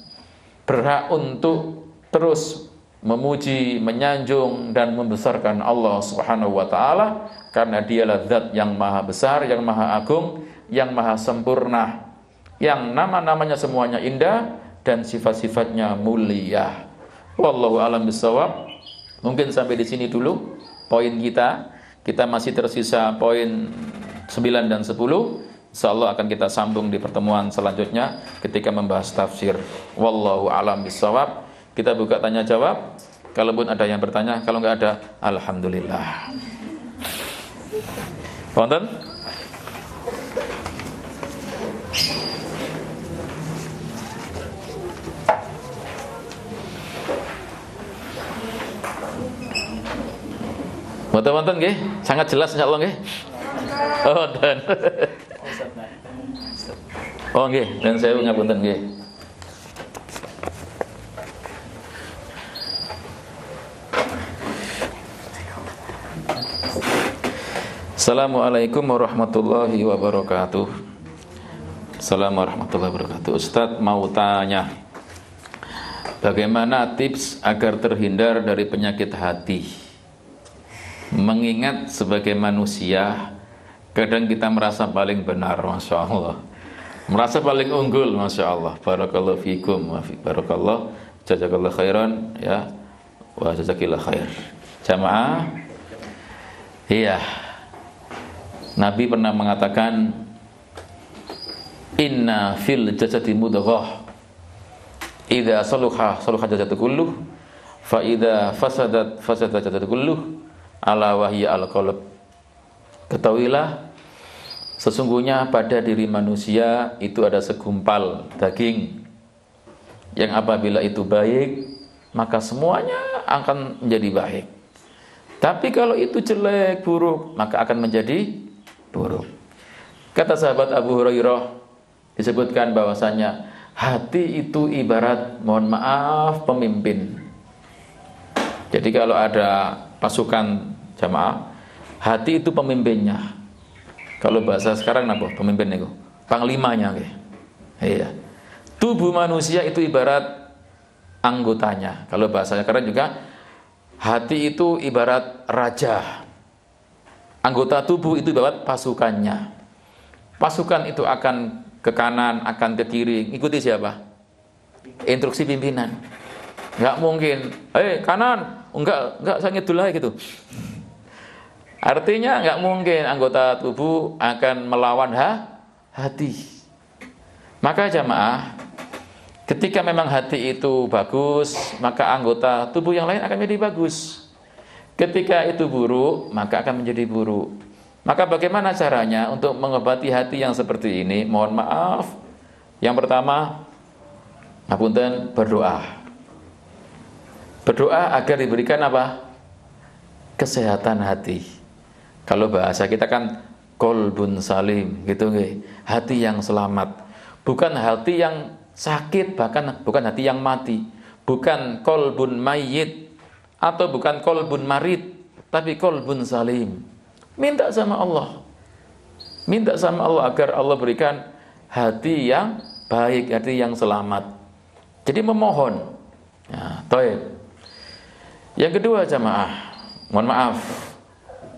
Speaker 1: berhak untuk terus memuji, menyanjung dan membesarkan Allah Subhanahu wa ta'ala, karena dialah zat yang maha besar, yang maha agung, yang maha sempurna, yang nama-namanya semuanya indah dan sifat-sifatnya mulia. Wallahu a'lam bishawab. Mungkin sampai di sini dulu poin kita. Kita masih tersisa poin 9 dan 10. Insyaallah akan kita sambung di pertemuan selanjutnya ketika membahas tafsir. Wallahu a'lam bishawab. Kita buka tanya jawab. Kalaupun ada yang bertanya, kalau enggak ada, alhamdulillah. Wonten? Wonten nggih? Sangat jelas insyaallah nggih. Oh, wonten. Oh nggih, dan saya ngapunten nggih. Assalamualaikum warahmatullahi wabarakatuh. Assalamualaikum warahmatullahi wabarakatuh. Ustadz mau tanya, bagaimana tips agar terhindar dari penyakit hati? Mengingat sebagai manusia, kadang kita merasa paling benar, Masya Allah, merasa paling unggul, Masya Allah. Barakallahu fikum wa fi barakallah, jazakallah khairan ya, wa jazakillah khair. Jamaah, iya, Nabi pernah mengatakan, inna fil jasadi mudghah, idza saluha saluha jasadu kulluh, fa idza fasadat fasada jasadu kulluh, ala wahya al-qalb. Ketahuilah, sesungguhnya pada diri manusia itu ada segumpal daging yang apabila itu baik, maka semuanya akan menjadi baik. Tapi kalau itu jelek, buruk, maka akan menjadi buruk. Kata sahabat Abu Hurairah, disebutkan bahwasanya hati itu ibarat, mohon maaf, pemimpin. Jadi kalau ada pasukan jamaah, hati itu pemimpinnya. Kalau bahasa sekarang apa? Pemimpin itu, panglimanya. Iya. Tubuh manusia itu ibarat anggotanya. Kalau bahasa sekarang juga, hati itu ibarat raja. Anggota tubuh itu ibarat pasukannya. Pasukan itu akan ke kanan, akan ke kiri. Ikuti siapa? Instruksi pimpinan. Nggak mungkin, kanan, enggak saya ngidul lagi gitu. Artinya nggak mungkin anggota tubuh akan melawan hati. Maka jamaah, ketika memang hati itu bagus, maka anggota tubuh yang lain akan menjadi bagus. Ketika itu buruk, maka akan menjadi buruk. Maka bagaimana caranya untuk mengobati hati yang seperti ini? Mohon maaf. Yang pertama, ngapunten, berdoa. Berdoa agar diberikan apa? Kesehatan hati. Kalau bahasa kita kan kolbun salim, gitu nggih. Hati yang selamat. Bukan hati yang sakit, bahkan bukan hati yang mati. Bukan kolbun mayyit atau bukan kolbun marid, tapi kolbun salim. Minta sama Allah. Minta sama Allah agar Allah berikan hati yang baik, hati yang selamat. Jadi memohon. Ya, toib. Yang kedua jamaah, mohon maaf,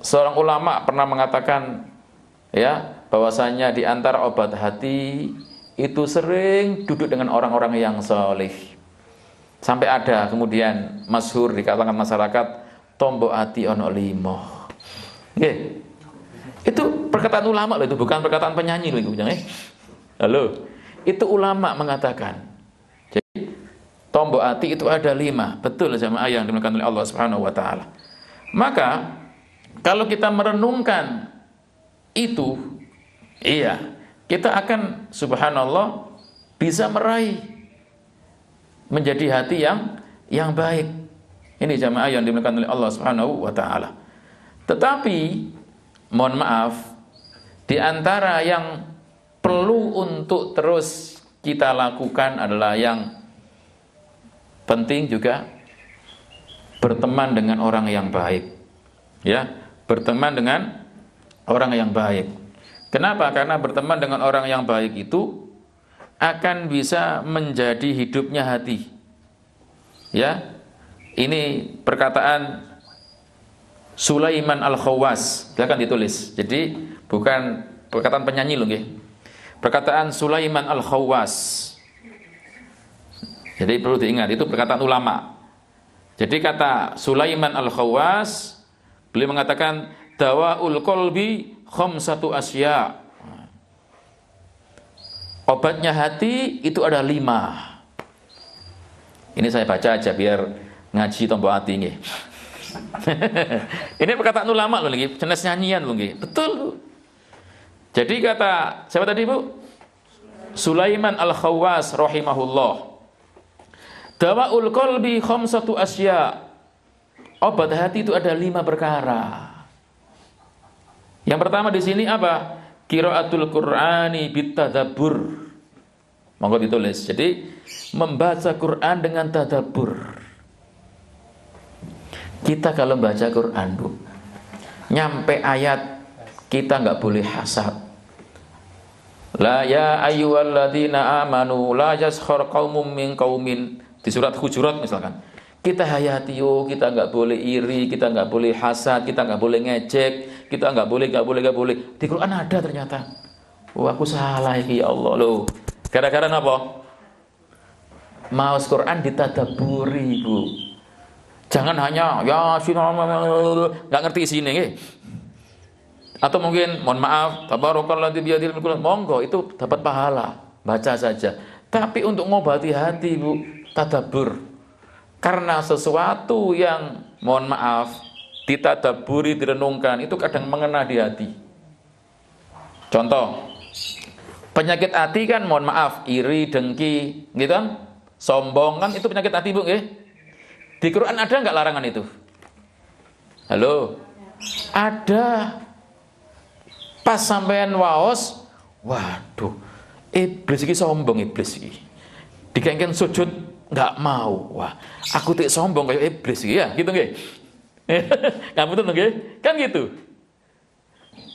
Speaker 1: seorang ulama pernah mengatakan ya bahwasanya di antara obat hati itu sering duduk dengan orang-orang yang saleh. Sampai ada kemudian masyhur di kalangan masyarakat, tombok hati ono limo. Nggih. Itu perkataan ulama loh, itu bukan perkataan penyanyi loh, Halo. Itu ulama mengatakan. Jadi tombok hati itu ada 5. Betul jamaah yang dimuliakan oleh Allah Subhanahu wa taala. Maka kalau kita merenungkan itu, iya, kita akan subhanallah bisa meraih menjadi hati yang baik. Ini jamaah yang dimuliakan oleh Allah Subhanahu wa taala. Tetapi mohon maaf, di antara yang perlu untuk terus kita lakukan adalah yang penting juga berteman dengan orang yang baik. Ya, berteman dengan orang yang baik. Kenapa? Karena berteman dengan orang yang baik itu akan bisa menjadi hidupnya hati. Ya. Ini perkataan Sulaiman Al-Khawwas. Silakan ditulis. Jadi bukan perkataan penyanyi loh nggih. Perkataan Sulaiman Al-Khawwas. Jadi perlu diingat, itu perkataan ulama. Jadi kata Sulaiman Al-Khawwas, beliau mengatakan dawaul qalbi khamsatu asya. Obatnya hati itu ada 5. Ini saya baca aja biar ngaji tombol hati nggih. Ini perkataan ulama loh nggih, jenis nyanyian loh nggih. Betul. Jadi kata siapa tadi Bu? Sulaiman Al-Khawwas rahimahullah. Dawaul qalbi khamsatu asya. Obat hati itu ada 5 perkara. Yang pertama di sini apa? Qiraatul Qur'ani bitadabbur. Monggo ditulis. Jadi membaca Quran dengan tadabbur. Kita kalau baca Quran, Bu, nyampe ayat kita nggak boleh hasad. La ya ayyuhalladzina amanu la yaskhar qaumun min qaumin. Di surat Hujurat misalkan, kita hayati, kita nggak boleh iri, kita nggak boleh hasad, kita nggak boleh ngejek, kita nggak boleh. Di Quran ada ternyata. Wah, aku salah ya Allah loh. Gara-gara apa? Maus Quran ditadaburi, Bu. Jangan hanya ya nggak ngerti sini, nggih. Atau mungkin mohon maaf, tabarakalladzi biyadil mulk, monggo itu dapat pahala, baca saja. Tapi untuk ngobati hati, Bu, tadabbur. Karena sesuatu yang mohon maaf ditadaburi, direnungkan itu kadang mengena di hati. Contoh, penyakit hati kan mohon maaf iri, dengki, gitu kan? Sombong kan itu penyakit hati, Bu, nggih. Di Quran ada nggak larangan itu? Halo? Ada. Pas sampean waos, waduh, iblis iki sombong, iblis iki. Dikengken sujud nggak mau. Wah, aku tik sombong kayak iblis ya, gitu nggih. Ngapunten nggih? Kan gitu.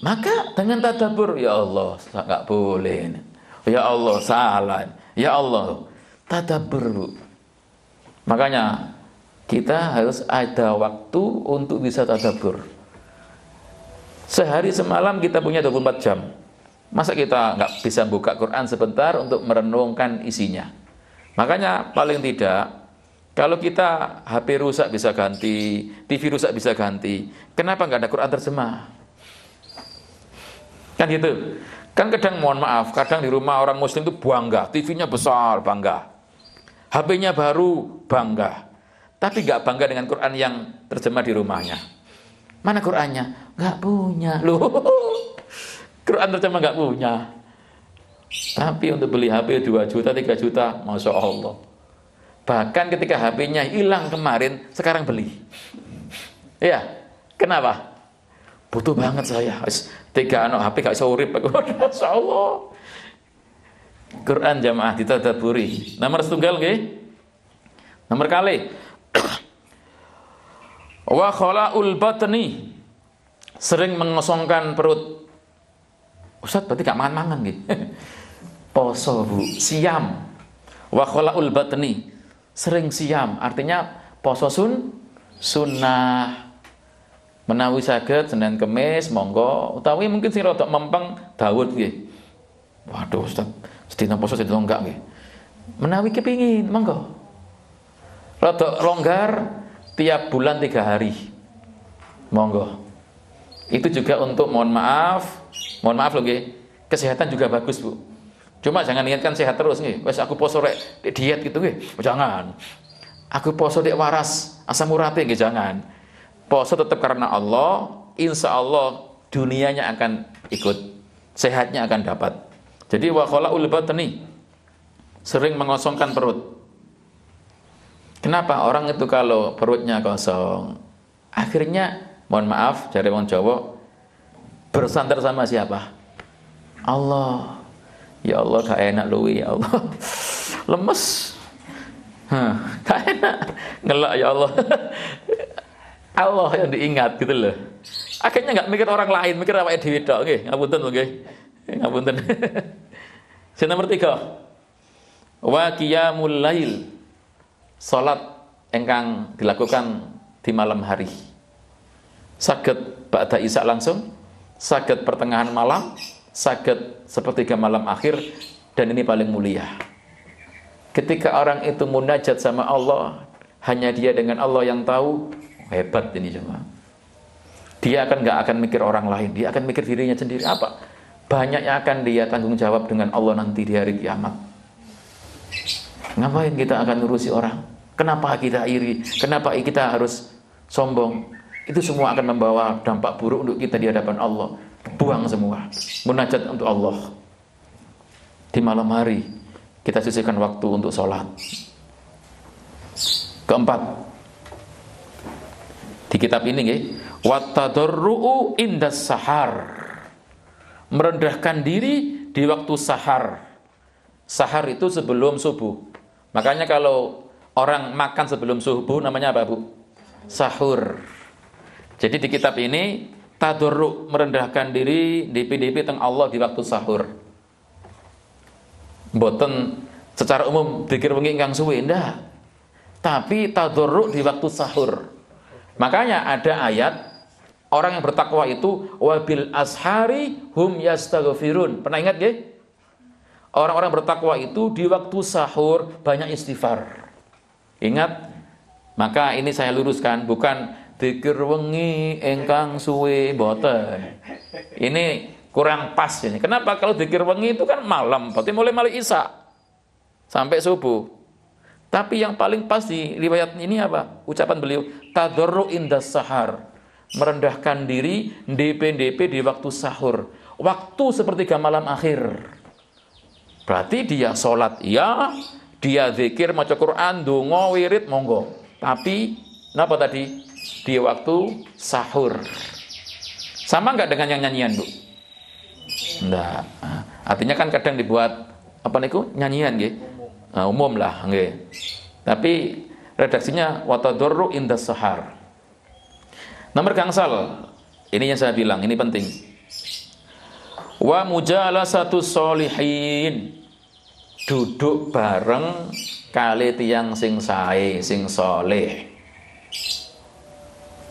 Speaker 1: Maka dengan tadabbur, ya Allah, nggak boleh. Ya Allah, salah. Ya Allah, tadabbur, Bu. Makanya kita harus ada waktu untuk bisa tadabbur. Sehari semalam kita punya 24 jam. Masa kita nggak bisa buka Quran sebentar untuk merenungkan isinya? Makanya paling tidak, kalau kita HP rusak bisa ganti, TV rusak bisa ganti. Kenapa nggak ada Quran terjemah? Kan gitu. Kan kadang mohon maaf, kadang di rumah orang muslim itu bangga, TV-nya besar, bangga. HP-nya baru, bangga. Tapi nggak bangga dengan Quran yang terjemah di rumahnya. Mana Qurannya? Nggak punya. Loh, Quran terjemah nggak punya. Tapi untuk beli HP 2 juta, 3 juta, Masya Allah. Bahkan ketika HP-nya hilang kemarin, sekarang beli. Iya, kenapa? Butuh banget saya. 3 HP gak bisa urip. Masya Allah. Quran jamaah ditadaburi. Nomor setunggal nggih. Nomor kali. Wa khala'ul batni, sering mengosongkan perut. Ustaz berarti gak mangan-mangan nggih. Poso, Bu, siam. Wa khala'ul batni, sering siam, artinya poso sunnah. Menawi saged Senin Kemis monggo, utawi mungkin sing rada mempeng Daud nggih. Waduh Ustaz, sedina poso sedina enggak nggih. Menawi kepingin monggo. Rada longgar tiap bulan 3 hari. Monggo. Itu juga untuk mohon maaf loh nggih. Kesehatan juga bagus, Bu. Cuma jangan niatkan sehat terus nggih. Wes aku poso rek diet gitu nggih. Jangan. Aku poso dek waras asam urate nggih, jangan. Poso tetap karena Allah, insya Allah dunianya akan ikut, sehatnya akan dapat. Jadi wa khala'ul batni, sering mengosongkan perut. Kenapa orang itu kalau perutnya kosong, akhirnya mohon maaf dari wong Jawa, bersandar sama siapa? Allah. Ya Allah, gak enak luwi, ya Allah. Lemes. Gak enak. Ngelak ya Allah. Allah yang diingat gitu loh. Akhirnya nggak mikir orang lain, mikir awake dhewe tok nggih. Ngapunten nggih. Ngapunten. Yang nomor 3. Wa qiyamul lail. Salat ingkang dilakukan di malam hari. Saged ba'da isya langsung, saged pertengahan malam, saged sepertiga malam akhir, dan ini paling mulia. Ketika orang itu munajat sama Allah, hanya dia dengan Allah yang tahu. Hebat ini cuma. Dia nggak akan mikir orang lain, dia akan mikir dirinya sendiri. Apa? Banyak yang akan dia tanggung jawab dengan Allah nanti di hari kiamat. Ngapain kita akan ngurusi orang? Kenapa kita iri? Kenapa kita harus sombong? Itu semua akan membawa dampak buruk untuk kita di hadapan Allah. Buang semua. Munajat untuk Allah. Di malam hari kita sisihkan waktu untuk sholat. Keempat, di kitab ini nggih, wattadarru'u indas sahar, merendahkan diri di waktu sahar. Sahar itu sebelum subuh. Makanya kalau orang makan sebelum subuh namanya apa, Bu? Sahur. Jadi di kitab ini tadarru', merendahkan diri DP teng Allah di waktu sahur. Mboten secara umum dzikir wengi ingkang suwe ndak. Tapi tadarru' di waktu sahur. Makanya ada ayat, orang yang bertakwa itu wabil ashari hum yastaghfirun. Pernah ingat nggih? Orang-orang bertakwa itu di waktu sahur banyak istighfar. Ingat? Maka ini saya luruskan, bukan dzikir wengi ingkang suwe, mboten. Ini kurang pas ini. Kenapa? Kalau dzikir wengi itu kan malam, berarti mulai isya sampai subuh. Tapi yang paling pas di riwayat ini apa? Ucapan beliau, tadarru indas sahar, merendahkan diri DP di waktu sahur, waktu sepertiga malam akhir. Berarti dia sholat ya, dia zikir, maca Quran, donga, wirid, monggo. Tapi kenapa tadi? Di waktu sahur. Sama nggak dengan yang nyanyian, Bu? Enggak. Artinya kan kadang dibuat apa niku? Nyanyian nggih. Umum lah nggih. Tapi redaksinya watadurru indas sahar. Nomor gangsal, ini yang saya bilang, ini penting. Wa mujalasatu sholihin, duduk bareng kali tiyang sing sae, sing soleh.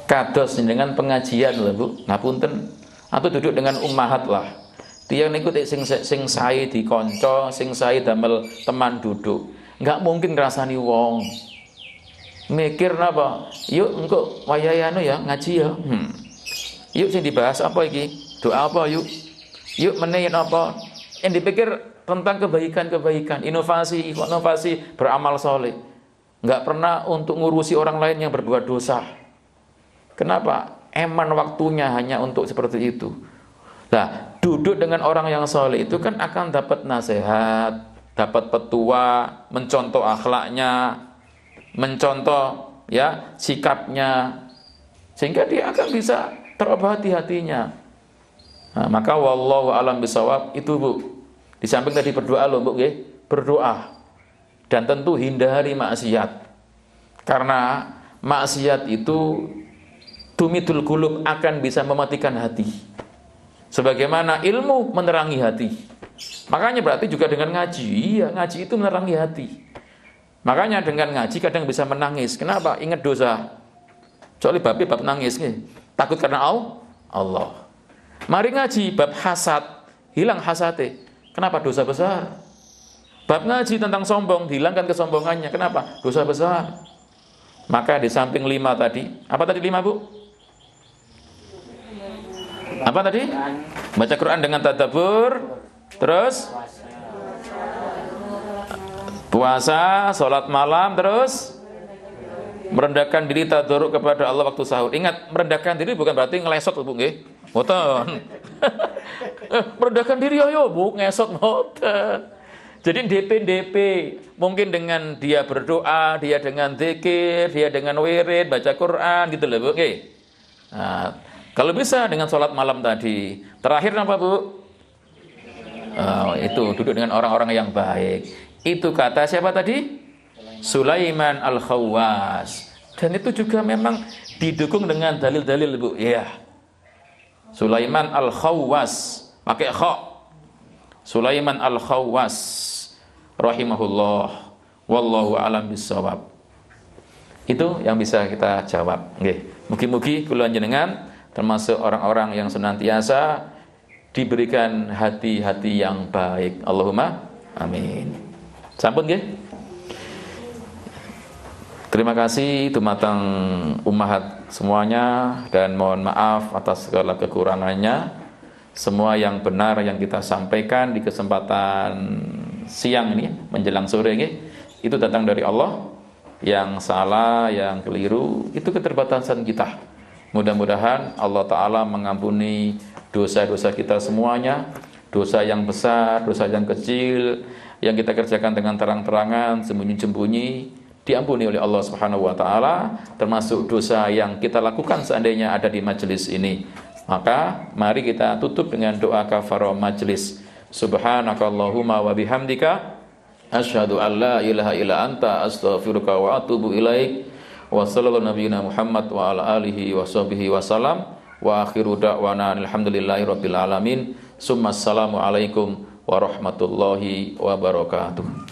Speaker 1: Kados dengan pengajian lho Bu, ngapunten. Atau duduk dengan ummahat lah. Tiyang niku sing sae dikonco, sing sae damel teman duduk. Enggak mungkin ngrasani wong. Mikir napa? Yuk engko wayahe anu ya, ngaji ya. Yuk sing dibahas apa iki? Doa apa yuk? Yuk menehin apa? Yang dipikir tentang kebaikan-kebaikan, inovasi beramal soleh. Enggak pernah untuk ngurusi orang lain yang berbuat dosa. Kenapa? Eman waktunya hanya untuk seperti itu. Nah, duduk dengan orang yang soleh itu kan akan dapat nasihat, dapat petua, mencontoh akhlaknya, mencontoh ya sikapnya, sehingga dia akan bisa terobati hatinya. Nah, maka wallahu alam bisawab itu Bu. Di samping tadi berdoa loh Bu, berdoa. Dan tentu hindari maksiat. Karena maksiat itu tumitul qulub, akan bisa mematikan hati. Sebagaimana ilmu menerangi hati. Makanya berarti juga dengan ngaji. Iya, ngaji itu menerangi hati. Makanya dengan ngaji kadang bisa menangis. Kenapa? Ingat dosa. Soalnya bab nangis nih. Takut karena Allah. Mari ngaji bab hasad, hilang hasate. Kenapa? Dosa besar. Bab ngaji tentang sombong, hilangkan kesombongannya. Kenapa? Dosa besar. Maka di samping 5 tadi, apa tadi 5 Bu? Apa tadi? Baca Quran dengan tadabbur, terus puasa, sholat malam, terus merendahkan diri tadarruk kepada Allah waktu sahur. Ingat, merendahkan diri bukan berarti ngelesot Bu nggih. Mboten. Merendahkan diri ayo Bu, ngesot mboten. Jadi DP mungkin dengan dia berdoa, dia dengan zikir, dia dengan wirid, baca Quran gitu loh Bu nggih. Nah, kalau bisa dengan sholat malam tadi. Terakhir apa Bu? Itu duduk dengan orang-orang yang baik. Itu kata siapa tadi? Sulaiman Al-Khawwas. Dan itu juga memang didukung dengan dalil-dalil Bu. Iya. Sulaiman Al-Khawwas, pakai kha. Sulaiman Al-Khawwas rahimahullah. Wallahu a'lam bissawab. Itu yang bisa kita jawab. Nggih. Mugi-mugi kula njenengan termasuk orang-orang yang senantiasa diberikan hati-hati yang baik. Allahumma amin. Sampun nggih. Terima kasih dumateng ummahat semuanya dan mohon maaf atas segala kekurangannya. Semua yang benar yang kita sampaikan di kesempatan siang ini menjelang sore ini itu datang dari Allah. Yang salah, yang keliru itu keterbatasan kita. Mudah-mudahan Allah Ta'ala mengampuni dosa-dosa kita semuanya, dosa yang besar, dosa yang kecil, yang kita kerjakan dengan terang-terangan, sembunyi-sembunyi, diampuni oleh Allah Subhanahu wa Ta'ala, termasuk dosa yang kita lakukan seandainya ada di majelis ini. Maka mari kita tutup dengan doa kafarah majelis. Subhanakallahumma wa bihamdika asyhadu an la ilaha illa anta astaghfiruka wa atubu ilaik. Wa sallallahu nabiyina Muhammad wa ala alihi wa sahbihi wa salam. Wa akhiru da'wana alhamdulillahi rabbil alamin. Summa assalamu alaikum warahmatullahi wabarakatuh.